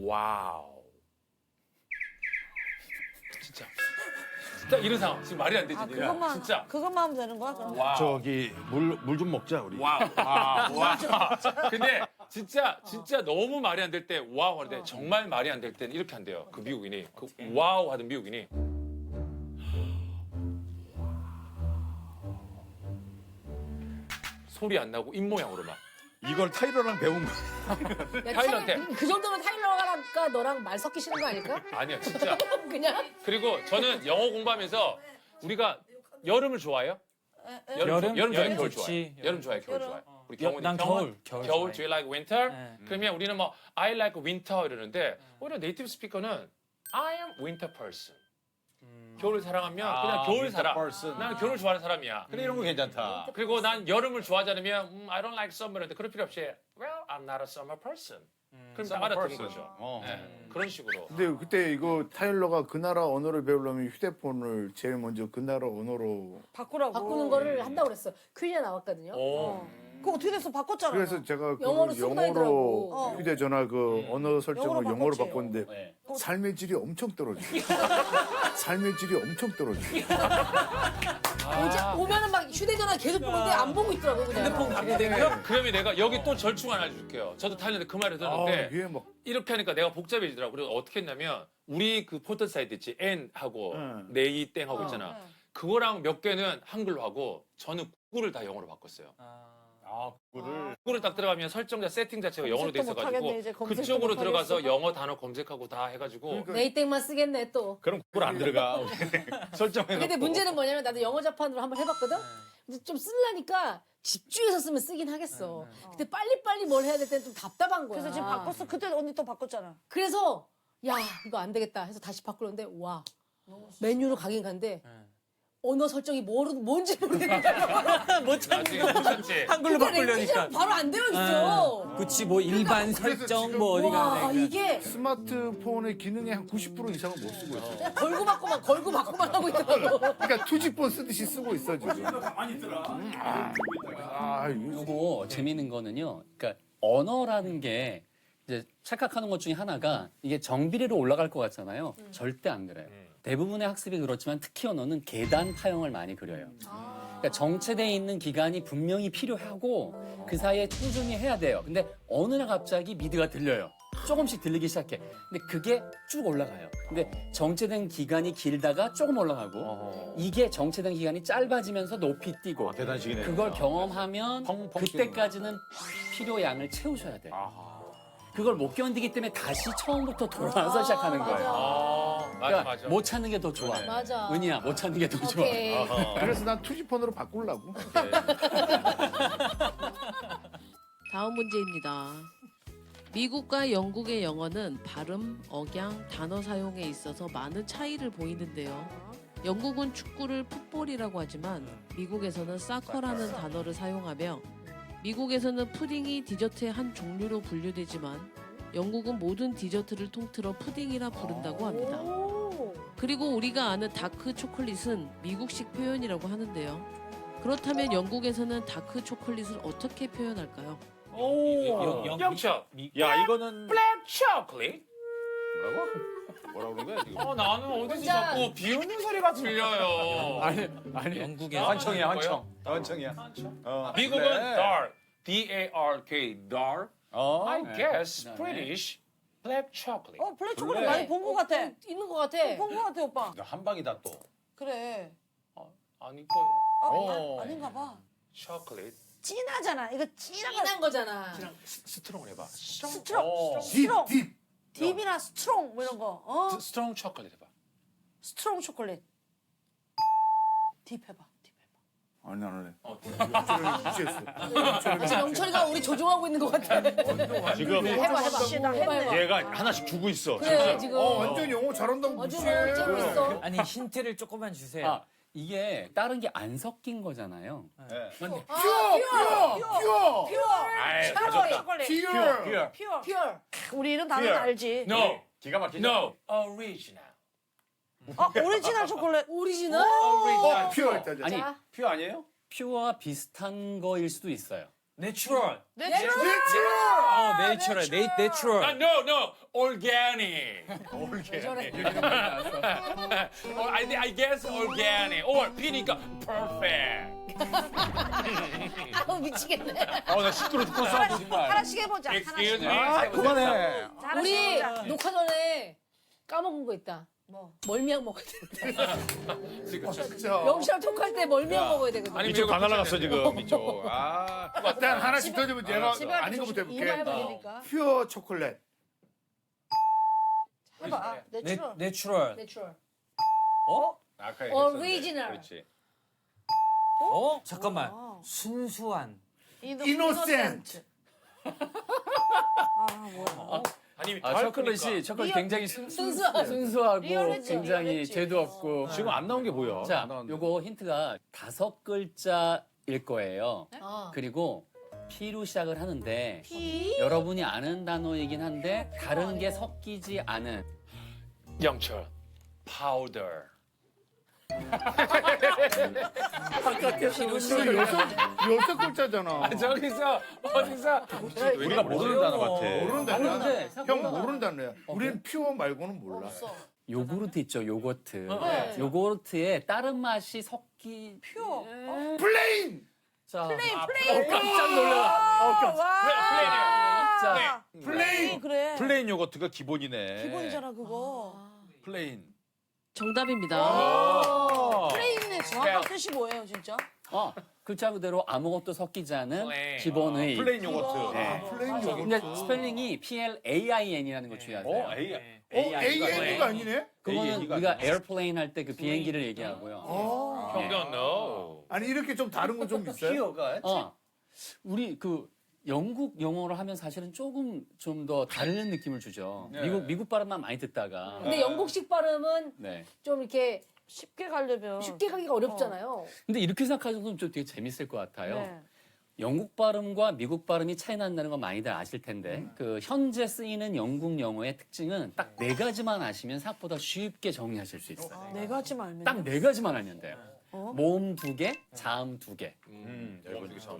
와우. 진짜. 진짜 이런 상황. 지금 말이 안 되지. 내가. 그것만 진짜. 그것만 하면 되는 거야? 그럼? 와우. 저기 물 좀 먹자 우리. 와우. 근데 진짜 너무 말이 안 될 때 와우 하는데 정말 말이 안 될 때는 이렇게 한대요. 그 미국인이. 그 와우 하던 미국인이. 소리 안 나고 입모양으로만. 이걸 타이러랑 배운 거. 야, 타일러한테. 그 정도면 타일러가 너랑 말 섞이시는 거 아닐까? 아니야, 진짜. 그냥? 그리고 저는 영어 공부하면서 우리가 여름을 좋아해요? 여름? 여름 좋아해, 여름 겨울 좋지. 좋아해. 여름 좋아해, 겨울 좋아해. 우리 경훈이 난 겨울 좋아해. do you like winter? 네. 그러면 우리는 뭐 I like winter 이러는데 오히려 네이티브 스피커는 I am winter person. 겨울을 사랑하면 그냥 겨울 winter 살아. person. 나는 겨울을 좋아하는 사람이야. 그래 이런 거 괜찮다. 그리고 난 여름을 좋아하지 않으면 I don't like summer 인데 그럴 필요 없이 well, I'm not a summer person. 그럼 딱 알아듣는 거죠. 네, 그런 식으로. 근데 그때 이거 타일러가 그 나라 언어를 배우려면 휴대폰을 제일 먼저 그 나라 언어로. 바꾸라고. 바꾸는 거를 한다고 그랬어. 퀴즈에 나왔거든요. 그거 어떻게 됐어? 바꿨잖아. 그래서 제가 영어로 그 쓰고 영어로 다니더라고. 휴대전화 그 언어 설정을 영어로 영어로 바꿨지. 바꿨는데 네. 삶의 질이 엄청 떨어져. 삶의 질이 엄청 떨어져. 오면은 막 휴대전화 계속 보는데 안 보고 있더라고 그냥. 핸드폰 강제되면 그러면 내가 여기 또 절충 하나 해줄게요. 저도 타일랜드 그 말을 들었는데 이게 막 이렇게 하니까 내가 복잡해지더라고. 그래서 어떻게 했냐면 우리 그 포털 사이트 있지 N하고 네이 땡하고 있잖아. 그거랑 몇 개는 한글로 하고 저는 구글을 다 영어로 바꿨어요. 아, 그거를. 구글을 딱 들어가면 설정자 세팅 자체가 영어로 돼 검색도 못하겠네, 이제. 있어가지고 검색도 그쪽으로 못하겠어. 들어가서 영어 단어 검색하고 다 해가지고 네이땡만 쓰겠네 또. 그럼 구글 안 들어가. 설정해. 근데 문제는 뭐냐면 나도 영어 자판으로 한번 해봤거든. 근데 좀 쓰려니까 집중해서 쓰면 쓰긴 하겠어. 근데 빨리빨리 뭘 해야 될 때는 좀 답답한 거야. 그래서 지금 바꿨어. 그때 언니 또 바꿨잖아. 그래서 야 이거 안 되겠다 해서 다시 바꾸는데 와 메뉴로 가긴 간데 언어 설정이 뭔지 모르겠는 거야. 못 찾는 나중에 거. 못 찾지. 한글로 바꾸려니까. 랭귀지랑 바로 안 되어 있어. 그치 뭐 일반 설정 뭐 어디 와 가나. 이게 스마트폰의 기능의 한 90% 이상은 못 쓰고 있어. 그냥 걸고 받고만 하고 있더라고. 그러니까 투지폰 쓰듯이 쓰고 있어 지금. 요거 재미있는 거는요. 그러니까 언어라는 게 이제 착각하는 것 중에 하나가 이게 정비례로 올라갈 것 같잖아요. 절대 안 그래요. 대부분의 학습이 그렇지만 특히 언어는 계단 파형을 많이 그려요. 그러니까 정체되어 있는 기간이 분명히 필요하고 그 사이에 꾸준히 해야 돼요. 근데 어느 날 갑자기 미드가 들려요. 조금씩 들리기 시작해. 근데 그게 쭉 올라가요. 근데 정체된 기간이 길다가 조금 올라가고 이게 정체된 기간이 짧아지면서 높이 뛰고 대단식이네. 그걸 경험하면 펑펑 그때까지는 필요량을 채우셔야 돼요. 그걸 못 견디기 때문에 다시 처음부터 돌아와서 시작하는 거예요. 맞아 그러니까 맞아. 못 찾는 게 더 좋아. 맞아. 은희야, 못 찾는 게 더 좋아. 오케이. 그래서 난 투지폰으로 바꾸려고. 다음 문제입니다. 미국과 영국의 영어는 발음, 억양, 단어 사용에 있어서 많은 차이를 보이는데요. 영국은 축구를 풋볼이라고 하지만 미국에서는 사커라는 단어를 사용하며 미국에서는 푸딩이 디저트의 한 종류로 분류되지만 영국은 모든 디저트를 통틀어 푸딩이라 부른다고 합니다. 그리고 우리가 아는 다크 초콜릿은 미국식 표현이라고 하는데요. 그렇다면 영국에서는 다크 초콜릿을 어떻게 표현할까요? 영차. 야 이거는 블랙 초콜릿? 뭐라고 그런 거야 지금? 나는 어디서 혼자- 자꾸 비웃는 소리가 들려요. 아니 영국에 환청이야 환청이야. 미국은 그래. dark, D-A-R-K, dark. I 네. guess 그다음에 British black chocolate. 블랙 초콜릿 블랙. 많이 본 것 같아. 있는 것 같아. 본 것 같아 오빠. 한 방이다 또. 그래. 아닐 거요. 아닌가 봐. chocolate. 진하잖아. 이거 진한 거. 진한 거잖아. 스트롱을 해봐. 스트롱. 딥. 딥이나 스트롱 뭐 이런 거. 어? 스트롱 초콜릿 해봐. 스트롱 초콜릿. 딥 해봐. 딥 해봐. 아니 안 할래. 영철이 무시했어. 지금 영철이가 우리 조종하고 있는 것 같아. 지금 해봐. 나 했네. 얘가 하나씩 주고 있어. 그래 지금. 완전 영어 잘한다고 아주 무시해. 찌고 있어. 아니 힌트를 조금만 주세요. 아, 이게 다른 게 안 섞인 거잖아요. 네. 맞네. 퓨어. 아이, 샤워 초콜릿. 퓨어. 퓨어. 우리 이런 단어 알지. No, 기가 막히죠. no, original. 오리지널 초콜릿. 오리지널? original. 퓨어 했다. 아니, 자, 퓨 아니에요? 퓨어와 비슷한 거일 수도 있어요. 내추럴. 내추럴. 내추럴. 내추럴. No, organic. I guess organic. Or 피니까 perfect. 아우 미치겠네. 나 시끄러 죽겠어 정말. 하나씩 해보자. Excuse 하나씩. me. 그만해. 하나씩 우리 해보자. 녹화 전에 까먹은 거 있다. 뭐? 멀미약 먹어야 돼. 진짜. 영철 톡할 때 멀미약 먹어야 되거든. 아니, 이쪽 다 날아갔어 지금 이쪽. 일단 하나씩 더 주면 내가 집에 아닌 거부터 이마 해볼게. 해보니까. 퓨어 초콜릿. 해봐. 내추럴. 내추럴. 내추럴. 아까 오리지널. 그렇지. 잠깐만. 순수한. 이노센트. 아니, 초콜릿이 굉장히 순수하고. 순수하고 리얼했지, 굉장히 리얼했지. 죄도 없고. 지금 안 나온 게 뭐야? 자, 안 나왔는데. 요거 힌트가 5글자일 거예요. 어. 그리고 P로 시작을 하는데 피. 여러분이 아는 단어이긴 한데 다른 게 섞이지 않은 영철. powder. 여섯 글자잖아. 저기서 어디서 우리가 모르는 단어 같아. 모르는 단어야. 근데 형 모르는 단어야. 우리는 퓨어 말고는 몰라. 없어. 요구르트 있죠, 요거트. 네. 요거트에 다른 맛이 섞이. 퓨어. 플레인. 자, 플레인. 깜짝 놀라. 자. 플레인. 그래. 플레인 요거트가 기본이네. 기본이잖아 그거. 플레인. 정답입니다. 플레인의 정확한 뜻이 뭐예요 진짜? 글자 그대로 아무것도 섞이지 않은 기본의 플레인 요거트. 네. 플레인 요거트. 근데 스펠링이 PLAIN이라는 거 주의하세요. AI가 아니네? 그거는 우리가 에어플레인 할 때 그 비행기를 얘기하고요. 형도 no. 아니 이렇게 좀 다른 거 좀 있어요? 우리 그 영국 영어를 하면 사실은 조금 좀 더 다른 느낌을 주죠. 미국 발음만 많이 듣다가. 근데 영국식 발음은 네. 좀 이렇게 쉽게 가려면 쉽게 가기가 어렵잖아요. 근데 이렇게 생각하셔도 좀 되게 재밌을 것 같아요. 네. 영국 발음과 미국 발음이 차이 난다는 건 많이들 아실 텐데 그 현재 쓰이는 영국 영어의 특징은 딱 4가지만 아시면 생각보다 쉽게 정리하실 수 있어요. 4가지만 알면 딱 4가지만 알면 돼요. 모음 2개, 자음 2개.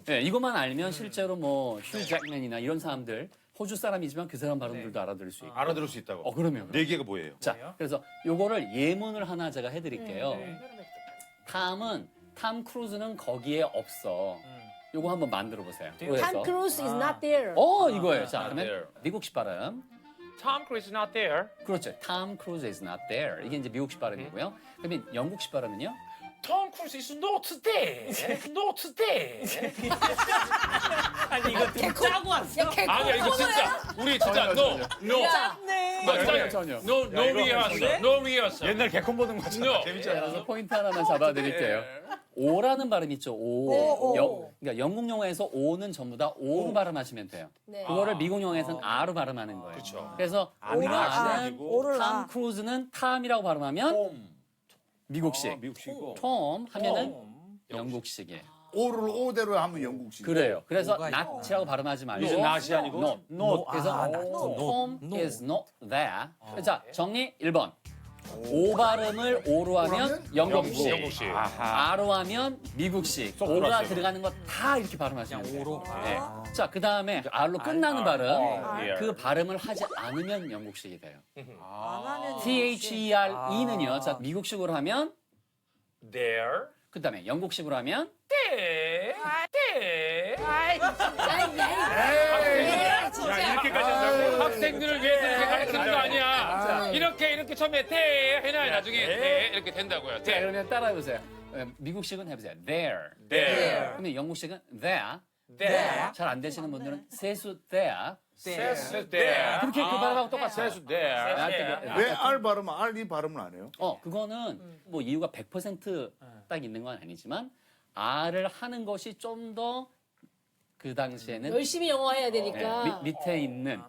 네, 이것만 알면 실제로 뭐 휴 잭맨이나 이런 사람들 호주 사람이지만 그 사람 발음들도 알아들을 수 있고. 알아들을 수 있다고. 그러면. 네 개가 뭐예요? 자, 그래서 요거를 예문을 하나 제가 해드릴게요. 탐 크루즈는 거기에 없어. 요거 한번 만들어 보세요. Tom Cruise is not there. 이거예요. 자, 그러면 미국식 발음. Tom Cruise is not there. 그렇죠. Tom Cruise is not there. 이게 이제 미국식 발음이고요. 그러면 영국식 발음은요? Tom Cruise is not there. Not there. 아니 이거 좀 짜고 왔어. 아니야 이거 진짜 우리 진짜 no. 전혀. No rehearsal. No rehearsal. 옛날 개콘 보는 거 No. 자, 그래서 포인트 하나만 잡아드릴게요. 오라는 발음 있죠. 오. 그러니까 영국 영어에서 오는 전부 다 오로 발음하시면 돼요. 네. 그거를 미국 영어에서는 아로 발음하는 거예요. 그렇죠. 그래서 오라는 오를 탐 크루즈는 탐이라고 발음하면 미국식. 미국식이고. 톰 하면은 영국식이에요. 오를 오대로 하면 영국식. 그래요. 그래서 not이라고 발음하지 말고 이제 not이 아니고 not. not. 그래서 not. Tom is not there. 자, 정리 1번. 오 발음을 오로 하면 영국식. 영국식. 아로 하면 미국식. 오가 들어가는 거 다 이렇게 발음하시면 돼요. 오로. 네. 자, 그 다음에 R로 끝나는 발음. 그 발음을 하지 않으면 영국식이 돼요. 안 하면 THERE는요. 자, 미국식으로 하면 There. 그 다음에 영국식으로 하면 There. There. 진짜. 이렇게까지 한다고? 학생들을 위해서 이렇게 가르치는 거 아니야. 이렇게 처음에 대 해놔야 나중에 대 이렇게 된다고요. 자, 대. 그러면 따라해보세요. 미국식은 해보세요. There. There. 그러면 영국식은 there. There. 잘 안 되시는 분들은 세수 there. Says there. 그렇게 그 발음하고 똑같아요. there. 왜 R 발음, R 이 발음을 안 해요? 그거는 뭐 이유가 100%딱 있는 건 아니지만 R을 하는 것이 좀 더 그 당시에는 열심히 영어 해야 되니까. 밑에 있는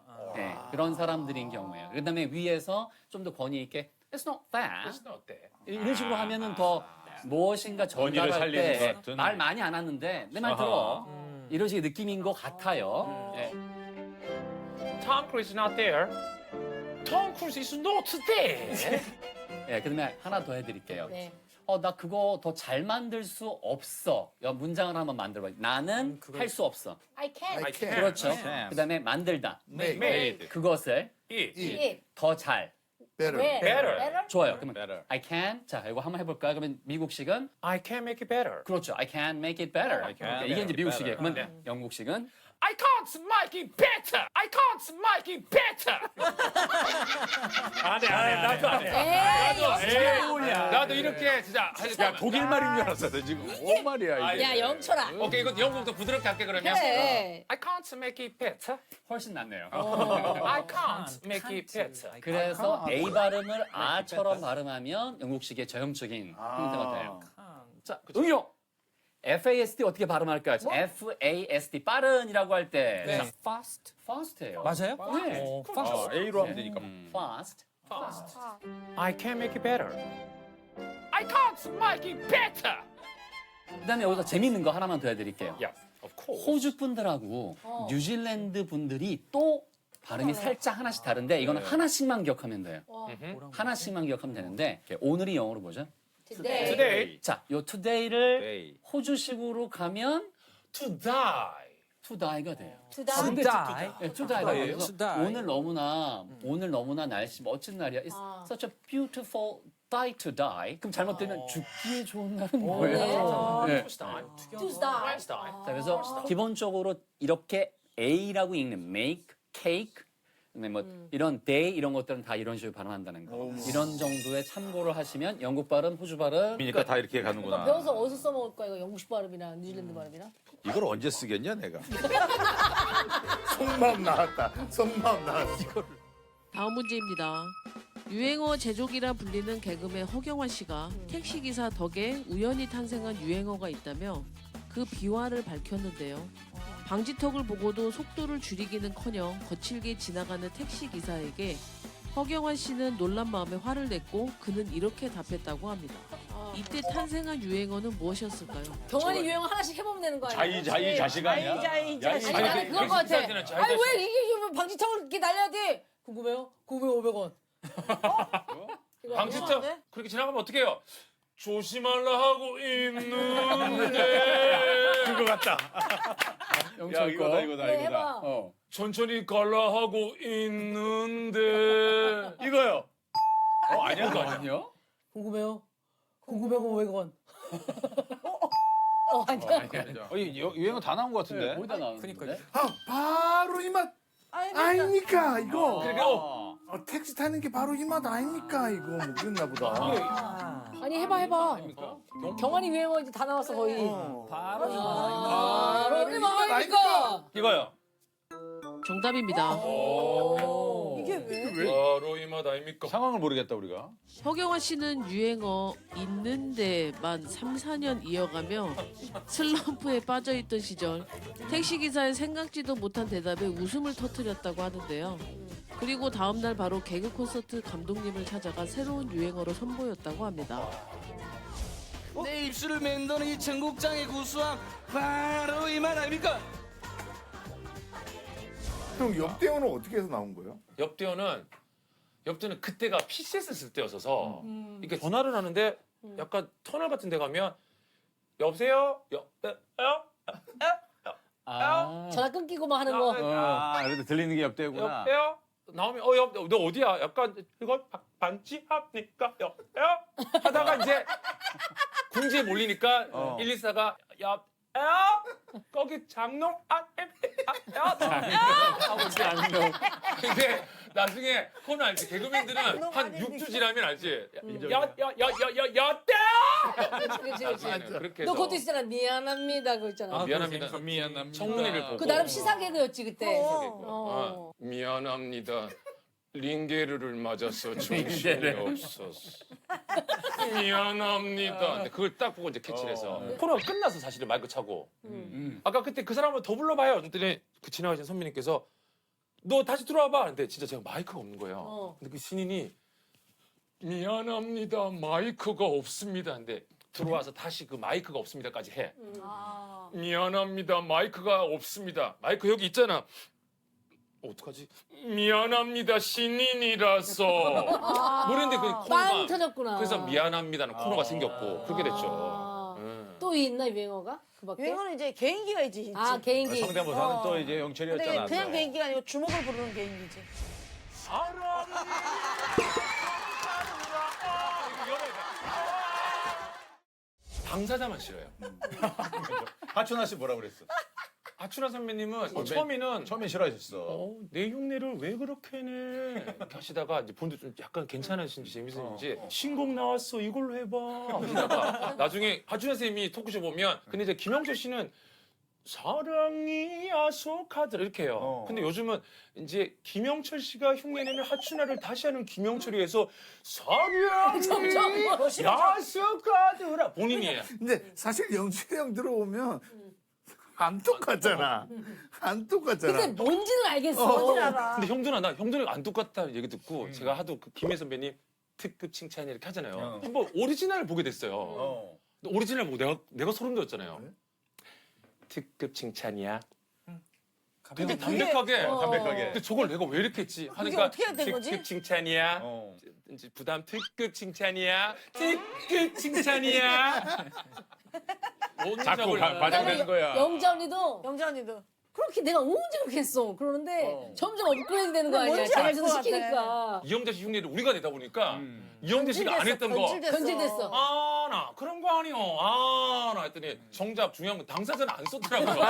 그런 사람들인 경우예요. 그다음에 위에서 좀 더 권위 있게 It's not that. It's not there. 이런 식으로 하면은 더 무엇인가 전달할 살리는 때 것 같은. 말 많이 안 하는데 내 말 들어. 이런 식의 느낌인 것 같아요. 예. Tom Cruise is not there. Tom Cruise is not there. 예, 그다음에 하나 더 해드릴게요. 네. 나 그거 더 잘 만들 수 없어. 문장을 한번 만들어봐. 나는 할 수 없어. I can. I can. 그렇죠. 그다음에 만들다. Make. 그것을 It. 더 잘. Better. Where? Better. 좋아요. 그러면 I can. 자, 이거 한번 해볼까요? 그러면 미국식은 I can make it better. 그렇죠. I can make it better. 이게 이제 미국식이에요. 그러면 영국식은 I can't make it better. I can't make it better. 안 해. 나도 안 해. 나도 이렇게 진짜 야, 독일 말인 줄 알았어. 너 지금 뭔 말이야, 이게. 야, 영철아. 오케이 이거 영국도 부드럽게 할게 그러면. 그래. I can't make it better. 훨씬 낫네요. I can't make it better. 그래서 A 발음을 아처럼 발음하면 영국식의 저형적인 형태가 돼요. 자, 응용! FAST 어떻게 발음할까요? FAST 빠른이라고 할 때 Fast. fast예요. 맞아요? 네. fast. A로 하면 되니까. fast. I can make it better. I can't make it better. 그다음에 여기서 재밌는 거 하나만 더 해드릴게요. Yeah, of course. 호주 분들하고 뉴질랜드 분들이 또 발음이 살짝 하나씩 다른데 이거는 하나씩만 기억하면 돼요. 하나씩만 기억하면 되는데 오늘이 영어로 뭐죠? Today. Today 자, 요 today를 Today. 호주식으로 가면 to die. to die가 돼요. To die. 근데 die. 네, to die가 돼요. to die. 오늘 너무나 날씨 멋진 날이야. It's such a beautiful day to die. 그럼 잘못되면 죽기에 좋은 날은 뭐예요? 네. To die. To die. To die. 자, 그래서 기본적으로 이렇게 A라고 읽는 make, cake, 근데 뭐 이런 day 이런 것들은 다 이런 식으로 발음한다는 거. 이런 정도의 참고를 하시면 영국 발음, 호주 발음 그러니까 다 이렇게 가는구나. 배워서 어디서 써먹을 거야? 이거 영국식 발음이나 뉴질랜드 발음이나? 이걸 언제 쓰겠냐 내가. 속마음 나왔다. 속마음 나왔어. 다음 문제입니다. 유행어 제조기라 불리는 개그맨 허경환 씨가 택시기사 덕에 우연히 탄생한 유행어가 있다며 그 비화를 밝혔는데요. 방지턱을 보고도 속도를 줄이기는커녕 거칠게 지나가는 택시기사에게 허경환 씨는 놀란 마음에 화를 냈고 그는 이렇게 답했다고 합니다. 이때 탄생한 유행어는 무엇이었을까요? 경환이 유행어 하나씩 해보면 되는 거 아니야? 자이 자식 아니야? 자이 자식. 아니 나는 그런 거 같아. 택시기사한테는 자이 아니 자식. 왜 이게 방지턱을 이렇게 날려야 돼? 궁금해요? 500원. 방지턱 그렇게 지나가면 어떡해요? 조심하려 하고 있는데 그거 같다. 야 이거다 이거다 네, 이거다. 해봐. 천천히 갈라 하고 있는데 이거요. 아니야 그거 아니야. 아니요? 궁금해요? 500원. 아니야. 유행어 다 나온 것 같은데. 거의 다 나오는 그러니까 건데? 바로 이 맛 아닙니까 이거. 그러니까 택시 타는 게 바로 이 맛 아닙니까 이거 뭐 그랬나 보다. 아니 해봐. 경환이 유행어 이제 다 나왔어 거의. 바로 바로 이 맛 아닙니까? 이거요. 정답입니다. 이게 왜? 바로 이 맛 아닙니까? 상황을 모르겠다 우리가. 허경환 씨는 유행어 있는데만 3, 4년 이어가며 슬럼프에 빠져있던 시절 택시기사의 생각지도 못한 대답에 웃음을 터뜨렸다고 하는데요. 그리고 다음날 바로 개그 콘서트 감독님을 찾아가 새로운 유행어로 선보였다고 합니다. 내 입술을 맴도는 이 청국장의 구수함 바로 이 맛 아닙니까? 형 옆대어는 어떻게 해서 나온 거예요? 옆대어는 그때가 PCS 쓸 때였어서 이게 전화를 하는데 약간 터널 같은 데 가면 여보세요? 여보세요? 전화 끊기고만 하는 거. 그래도 들리는 게 옆대구나. 여보세요? 나오면 너 어디야? 약간 이거 반지합니까? 여보세요? 하다가 이제 궁지에 몰리니까 114가 여보세요? 거기 장롱 하고 장롱. 근데 나중에 그건 알지. 개그맨들은 한 6주 지나면 알지. 야야야야야야때. 그렇지. 그렇게 너 해서. 그것도 있잖아. 미안합니다 그거 있잖아. 미안합니다. 청문회를 보고. 그 나름 시사 개그였지 그때. 미안합니다. 링게르를 맞아서 정신이 없었어. 미안합니다. 근데 그걸 딱 보고 이제 캐치를 해서 코너가 끝나서 사실은 마이크 차고 아까 그때 그 사람 한번 더 불러봐요. 그랬더니 그 지나가신 선배님께서 너 다시 들어와봐. 근데 진짜 제가 마이크가 없는 거예요. 근데 그 신인이 미안합니다. 마이크가 없습니다. 근데 들어와서 다시 그 마이크가 없습니다까지 해. 미안합니다. 마이크가 없습니다. 마이크 여기 있잖아. 어떡하지? 미안합니다. 신인이라서. 모르는데 그 빵 코너가 터졌구나. 그래서 미안합니다는 코너가 생겼고 그렇게 됐죠. 또 있나 유행어가? 그밖에? 유행어는 이제 개인기가 있지. 개인기. 성대모사는 또 이제 근데 영철이었잖아. 그냥 개인기가 아니고 주먹을 부르는 개인기지. 당사자만 싫어요. 하춘아 씨 뭐라 그랬어? 하춘아 선배님은 처음에는 처음에 싫어하셨어. 내 흉내를 왜 그렇게 내? 이렇게 하시다가 이제 분들 좀 약간 괜찮으신지 재밌으신지 신곡 나왔어 이걸로 해봐 하시다가 나중에 하춘아 선생님이 토크쇼 보면 근데 이제 김영철 씨는 사랑이 야속하더라 이렇게 해요. 근데 요즘은 이제 김영철 씨가 흉내내는 하춘아를 다시 하는 김영철이 해서 사랑이 야속하더라 본인이에요. 근데 사실 영철이 형 들어오면 안 똑같잖아. 안 똑같잖아. 근데 뭔지는 알겠어. 근데 형들은 안 똑같다 얘기 듣고 제가 하도 그 김혜 선배님 특급 칭찬 이렇게 하잖아요. 한번 오리지널을 보게 됐어요. 근데 오리지널 보고 내가 소름 돋았잖아요. 특급 칭찬이야. 되게 담백하게. 근데 저걸 내가 왜 이렇게 했지? 하니까 어떻게 해야 된 거지? 특급 칭찬이야. 이제 부담 특급 칭찬이야. 특급 칭찬이야. 자꾸 과장되는 거야. 영자 언니도 그렇게 내가 언제 그렇게 했어. 그러는데 점점 업그레이드 되는 거 아니야. 뭔지 알 자기도 것 같아. 시키니까. 이영자 씨 흉내를 우리가 내다 보니까 이영자 씨가 안 했던 거. 변질됐어. 나 그런 거 아니요. 나 했더니 정작 중요한 건 당사자는 안 썼더라고요.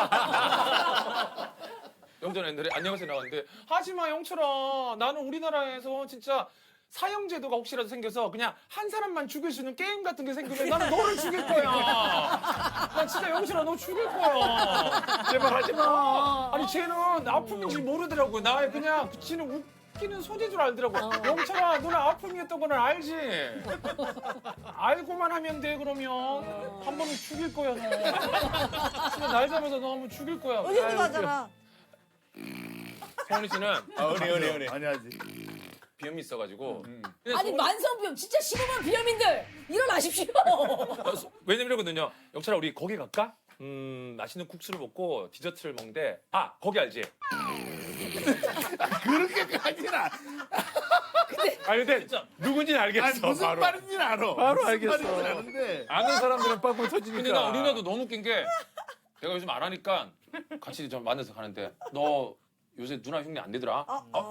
영전 애들이 안녕하세요 나갔는데 하지마 영철아 나는 우리나라에서 진짜 사형제도가 혹시라도 생겨서 그냥 한 사람만 죽일 수 있는 게임 같은 게 생기면 나는 너를 죽일 거야. 나 진짜 영철아 너 죽일 거야. 제발 하지 마. 아니 쟤는 아픔인지 모르더라고요. 나의 그냥 쟤는 웃기는 소리인 줄 알더라고. 영철아 너는 아픔이었던 거는 알지? 알고만 하면 돼 그러면 한 번은 죽일 거야 너. 진짜 날 잡아서 너 한번 죽일 거야. 은희도 하잖아. 성훈이 씨는 은희 많이 하지. 비염이 있어가지고 아니 만성비염 진짜 심오한 비염인들 일어나십시오. 왜냐면 이러거든요. 영철아 우리 거기 갈까? 맛있는 국수를 먹고 디저트를 먹는데 아 거기 알지? 그렇게까지는 아니 근데 누군지는 알겠어. 아니, 무슨 바로. 말인지는 알아. 바로 무슨 알겠어. 말인지는 아는데. 아는 사람들은 빵빵 근데 터지니까. 나 우리 나도 너무 웃긴 게 내가 요즘 안 하니까 같이 좀 만나서 가는데 너 요새 누나 흉내 안 내더라?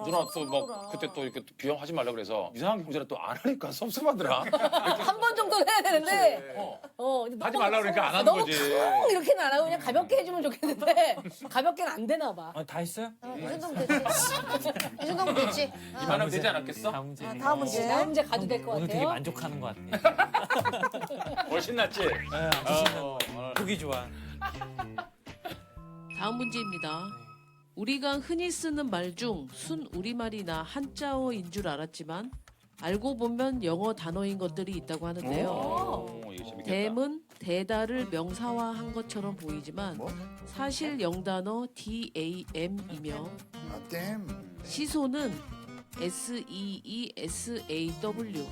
누나 또 막 그때 또 이렇게 비염하지 말라 그래서 이상한 형제라 또 안 하니까 섭섭하더라. 한 번 정도는 해야 되는데 근데 하지 너무 말라 그러니까 안 하는 너무 거지. 쿵 이렇게는 안 하고 그냥 가볍게 해주면 좋겠는데 가볍게는 안 되나 봐. 다 했어요? 이 정도면 되지. 이 정도면 되지. 이만하면 되지 않았겠어? 다음 문제. 다음 문제. 다음 문제 가도 될 것 오늘 되게 같아요. 만족하는 것 같아. 훨씬 낫지? 보기 좋아. 다음 문제입니다. 우리가 흔히 쓰는 말 중 순 우리말이나 한자어인 줄 알았지만 알고 보면 영어 단어인 것들이 있다고 하는데요. 오, 이거 재밌겠다. 댐은 대다를 명사화한 것처럼 보이지만 사실 영단어 DAM이며 아, 댐. 시소는 SEESAW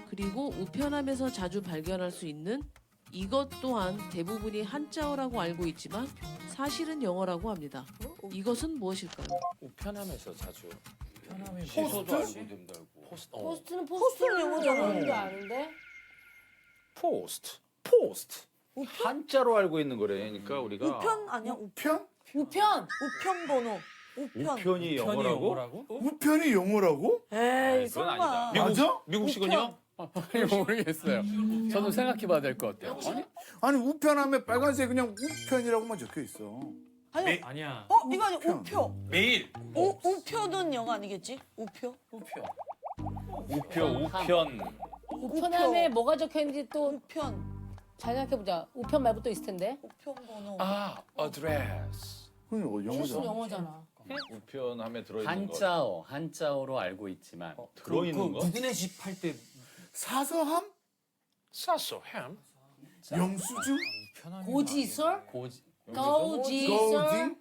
그리고 우편함에서 자주 발견할 수 있는 이것 또한 대부분이 한자어라고 알고 있지만 사실은 영어라고 합니다. 이것은 무엇일까요? 우편함에서 자주. 편하면 포스도 알고 댐도 알고. 포스트. 포스트는 포스트는 영어잖아. 영어인 아는데. 포스트. 한자로 알고 있는 거래. 그러니까 우리가 우편 아니야? 우편? 우편. 우편 번호. 우편. 우편이 영어라고? 우편이 영어라고? 에이 그건 설마. 아니다. 맞아? 미국식은요? 모르겠어요. 저도 생각해봐야 될 것 같아요. 아니 우편함에 빨간색 그냥 우편이라고만 적혀 있어. 아니, 아니야. 이거 아니야? 우표. 매일. 우표는 영어 아니겠지? 우표? 우편. 우편함에 뭐가 적혀 있는지 또 우편. 잘 생각해보자. 우편 말고 또 있을 텐데. 우편 번호. 아, 어드레스. 그건 실수는 영어잖아. 영어잖아. 우편함에 들어있는 거. 한자어로 알고 있지만 들어있는 거? 누구네 집 할 때 사서함? 사소 햄. 영수증? 고지설? 고지 고지설?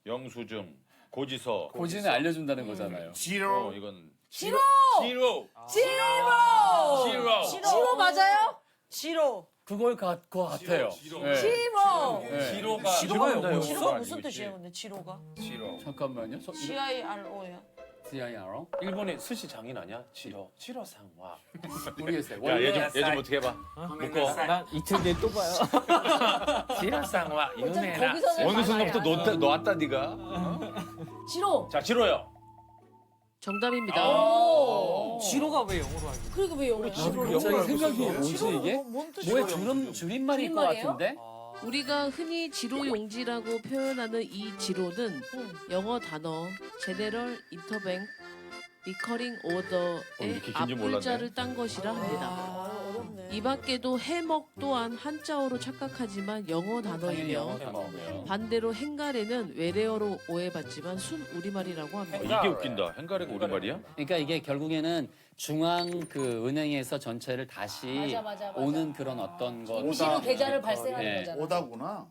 영수증, 고지서. 고지는 알려준다는 거잖아요. 지로. 이건 지로! 지로. 지로! 지로 맞아요? 지로. 그거 같아요. 네. 지로! 네. 지로가 영어예요? 지로가 무슨 뜻이에요, 근데 지로가? 지로. 잠깐만요. CIRO야. CIRO? 일본에 스시 장인 아니야? 지로상와. 모르겠어요. 야, 원래 얘 좀 어떻게 해봐. 묶어. 난 이틀 뒤에 또 봐요. 지로상와 유메라. 거기서는 어느 맞아요. 순간부터 놓았다 네가. 지로! 자, 지로요. 정답입니다. 지로가 왜 영어로 알고? 그리고 왜 영어야? 갑자기 생각이 뭐지 이게? 뭔 뜻이야? 뭐의 줄임말일 것 줄임말이에요? 같은데? 우리가 흔히 지로용지라고 표현하는 이 지로는 영어 단어 General Interbank Recurring Order의 이렇게 긴지 몰랐네. 앞글자를 딴 것이라 합니다. 아, 어렵네. 이 밖에도 해먹 또한 한자어로 착각하지만 영어 단어이며 반대로 행가래는 외래어로 오해받지만 순 우리말이라고 합니다. 이게 웃긴다. 행가래가 우리말이야? 그러니까 이게 결국에는 중앙 그 은행에서 전체를 다시 맞아. 오는 그런 어떤 것. 임시로 계좌를 발생하는 네. 거잖아. 오다구나.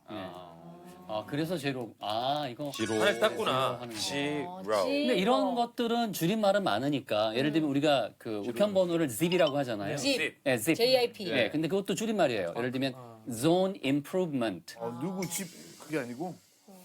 그래서 제로. 이거. 지로. 하나씩 땄구나. 하는 거. 지로. 근데 이런 것들은 줄임말은 많으니까 예를 들면 우리가 그 우편 번호를 zip이라고 하잖아요. zip. 네, zip. JIP. 네, 근데 그것도 줄임말이에요. 예를 들면 zone improvement. 누구 집 그게 아니고.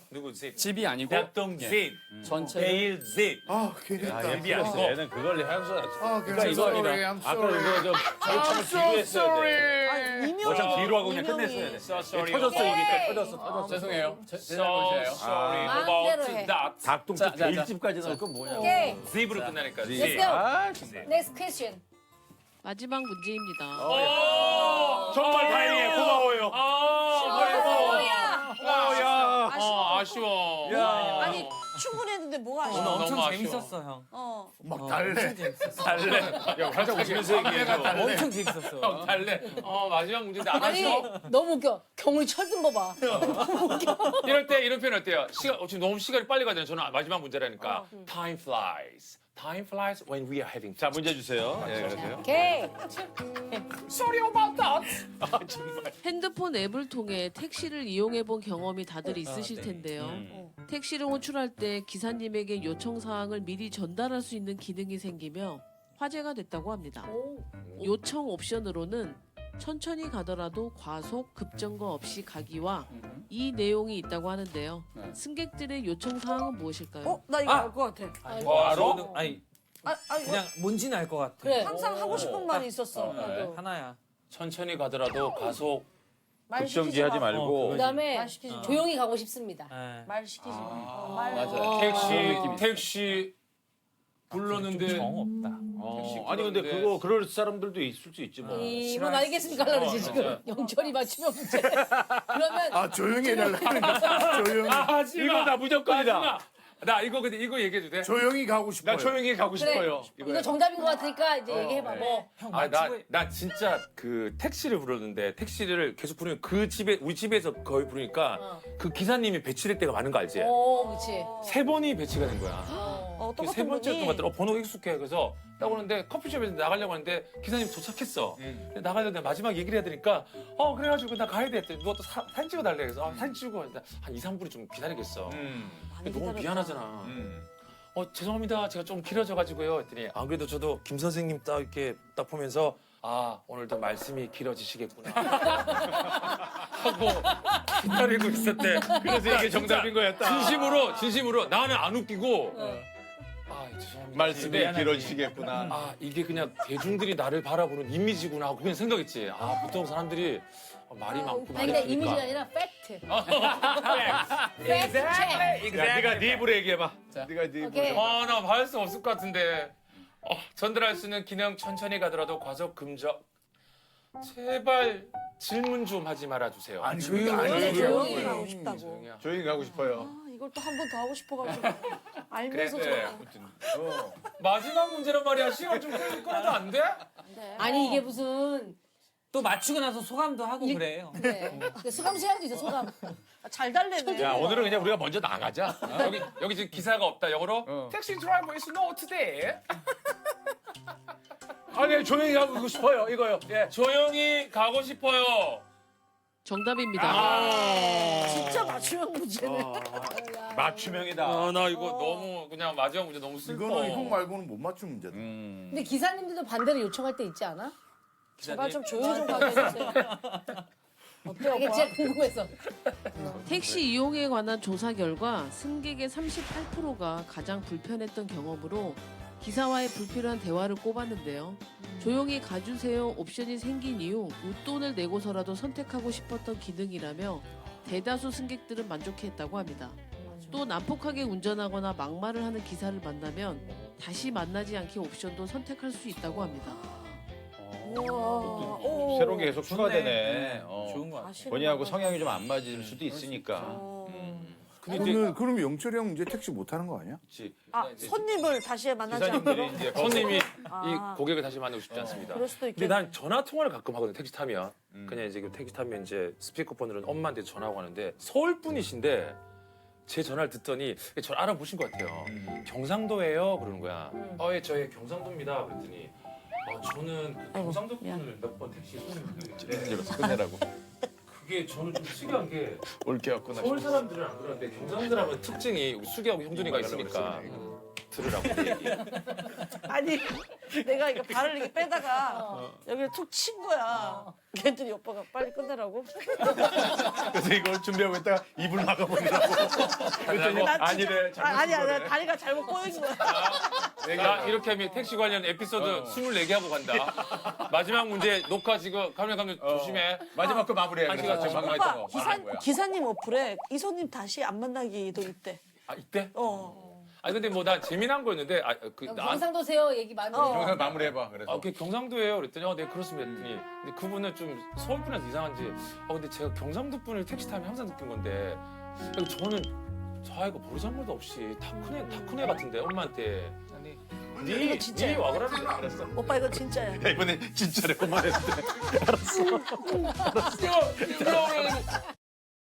누구 집? 집이 아니고 대동 집. 전체 매일 집. 아, 괜했다. 집이 아니고. 얘는 그걸 향수. 아, 그러니까 이거 sorry, I'm 아까 sorry. 이거 좀 I'm so 했어야 아니, 이명이. 뭐참 뒤로 하고 그냥 이명이. 끝냈어야 돼. So sorry. 터졌어 오케이. 이게 터졌어. 죄송해요. 제 So 잘못이에요. sorry 마음대로 about 해. that. 닭똥집 자, 자. 베일집까지 넣을 건 뭐냐. 오케이. 집으로 끝나니까. Let's 집. go. 아, 정말. Next question. 마지막 문제입니다. 정말 다행이에요. 고마워요. 뭐야? 아쉬워. 아니 충분히 했는데 뭐가 오늘 아쉬워. 엄청 너무 재밌었어 형. 막 달래. 달래. 야, 활짝 웃으면서 얘기해줘. 엄청 재밌었어. 형, 달래. 마지막 문제인데 안 아니 하셔? 너무 웃겨. 경훈이 철든 거 봐. 이럴 때 이런 표현 어때요? 지금 너무 시간이 빨리 가잖아요. 저는 마지막 문제라니까. Time flies. Time flies when we are having fun. 자, 문제 주세요. 예, 그러세요. 오케이. Sorry about that. 정말. 핸드폰 앱을 통해 택시를 이용해 본 경험이 다들 있으실 텐데요. 택시를 호출할 때 기사님에게 요청 사항을 미리 전달할 수 있는 기능이 생기며 화제가 됐다고 합니다. 요청 옵션으로는 천천히 가더라도 과속, 급정거 없이 가기와 이 내용이 있다고 하는데요. 승객들의 요청 사항은 무엇일까요? 나 이거 알 것 같아. 알아? 아니 아니, 그냥 뭔지는 알 것 같아. 그래. 항상 하고 싶은 말이 있었어. 하나야. 천천히 가더라도 가속. 말 급정지 시키지 하지 마. 말고. 그다음에 말 시키지 마. 조용히 가고 싶습니다. 예. 말 시키지 마. 말. 맞아요. 택시 불렀는데 정 없다. 아니 근데 그거 그럴 사람들도 있을 수 있지 뭐. 이분 알겠습니까? 그러지 지금 영철이 맞추면 문제. 그러면 조용히 해달라. 조용히. 이거 나 무조건이다. 나 이거 근데 이거 얘기해도 돼? 조용히 가고 싶어요. 나 조용히 가고 그래. 싶어요. 이거 정답인 것 같으니까 이제 얘기해봐. 뭐. 형 나 진짜 그 택시를 부르는데 택시를 계속 부르면 그 집에 우리 집에서 거의 부르니까 그 기사님이 배치될 때가 많은 거 알지? 그렇지. 3번이 배치가 된 거야. 세 똑같은 번째 분이. 또 맞더라. 번호가 익숙해. 그래서 딱 오는데 커피숍에서 나가려고 하는데 기사님 도착했어. 근데 나가려는데 마지막 얘기를 해야 되니까 그래가지고 나 가야 돼 했더니 누가 또 사진 찍어달래. 그래서 사진 찍고 한 2, 3분이 좀 기다리겠어. 근데 너무 미안하잖아. 죄송합니다. 제가 좀 길어져가지고요. 했더니 안 그래도 저도 김 선생님 딱 이렇게 딱 보면서 오늘도 말씀이 길어지시겠구나. 하고 기다리고 있었대. 그래서 이게 정답인 거였다. 진심으로 나는 안 웃기고 죄송합니다. 말씀이 길어지시겠구나. 이게 그냥 대중들이 나를 바라보는 이미지구나 하고 그냥 생각했지. 보통 사람들이 말이 많고 아니 말이 근데 많으니까. 이미지가 아니라 팩트. 팩트 야, 네가 네 입으로 얘기해봐. 네가 네 입으로. 오케이. 나 할 수 없을 것 같은데. 전달할 수 있는 기능 천천히 가더라도 과속 금적. 제발 질문 좀 하지 말아주세요. 조용히 가고 싶다고. 조용히 가고 싶어요. 이걸 또 한 번 더 하고 싶어가지고 알면서 그래. 마지막 문제란 말이야. 시간 좀 끌어도 안 돼? 아니 이게 무슨 또 맞추고 나서 소감도 하고 그래요. 그래. 수감 시간도 있어 소감. 잘 달래네. 야, 오늘은 그냥 우리가 먼저 나가자. 여기 지금 기사가 없다. 영어로 택시 드라이버 is not today. 아니, 조용히 가고 싶어요. 이거요. 예. 조용히 가고 싶어요. 정답입니다. 진짜 맞추면 문제네. 맞춤형이다. 나 이거 너무 그냥 마지막 문제 너무 슬퍼. 이거는 형 말고는 못 맞춘 문제다. 근데 기사님들도 반대로 요청할 때 있지 않아? 제발 좀 조용히 좀 가게 해주세요. 어때요? 이게 진짜 궁금해서. 택시 이용에 관한 조사 결과 승객의 38%가 가장 불편했던 경험으로 기사와의 불필요한 대화를 꼽았는데요. 조용히 가주세요 옵션이 생긴 이후 웃돈을 내고서라도 선택하고 싶었던 기능이라며 대다수 승객들은 만족해했다고 합니다. 또 난폭하게 운전하거나 막말을 하는 기사를 만나면 다시 만나지 않기 옵션도 선택할 수 있다고 합니다. 새로운 게 계속 추가되네. 좋은 거 같아. 본인하고 성향이 좀 안 맞을 수도 있으니까. 그러면 영철이 형 이제 택시 못 타는 거 아니야? 손님을 다시 만나지 않고. 기사님들이 이제 손님이 이 고객을 다시 만나고 싶지 않습니다. 그럴 수도 근데 있겠네. 난 전화 통화를 가끔 하거든. 택시 타면 그냥 이제 택시 타면 이제 스피커폰으로 엄마한테 전화하고 하는데 서울 분이신데 제 전화를 듣더니 저를 알아보신 것 같아요. 경상도예요 그러는 거야. 예, 저희 경상도입니다. 그랬더니 저는 그 경상도 분을 몇 번 택시에 손님을 끝내라고. 그게 저는 좀 특이한 게 올게였구나. 서울 사람들은 안 그러는데 경상도라면 특징이 우리 수기하고 형준이가 있으니까 들으라고 내 얘기. 아니 내가 이거 발을 이렇게 빼다가 여기를 툭 친 거야. 그랬더니 오빠가 빨리 끝내라고. 그래서 이걸 준비하고 있다가 입을 막아버리라고. 그랬더니 아니래. 아니야 다리가 잘못 꼬인 거야. 나 이렇게 하면 택시 관련 에피소드 24개 하고 간다. 마지막 문제 녹화 지금 카메라 감독 조심해. 마지막 거 마무리해. 한 시간 그래서 정도 방금 오빠 했던 거. 기사님 어플에 이 손님 다시 안 만나기도 있대. 이때? 근데 뭐 난 재미난 거였는데 경상도세요 얘기 많이 해. 영상 마무리해봐. 그래서. 그 경상도예요. 그랬더니 네 그렇습니다. 했더니 근데 그분은 좀 서울 분이라서 이상한지 근데 제가 경상도 분을 택시 타면 항상 느낀 건데 저는 저아이가 버르장머리도 없이 다 큰 애 같은데 엄마한테. 이거 진짜야. 니 와그라는데 알았어. 오빠 이거 진짜야. 야, 이번에 진짜래 그만했대. 이거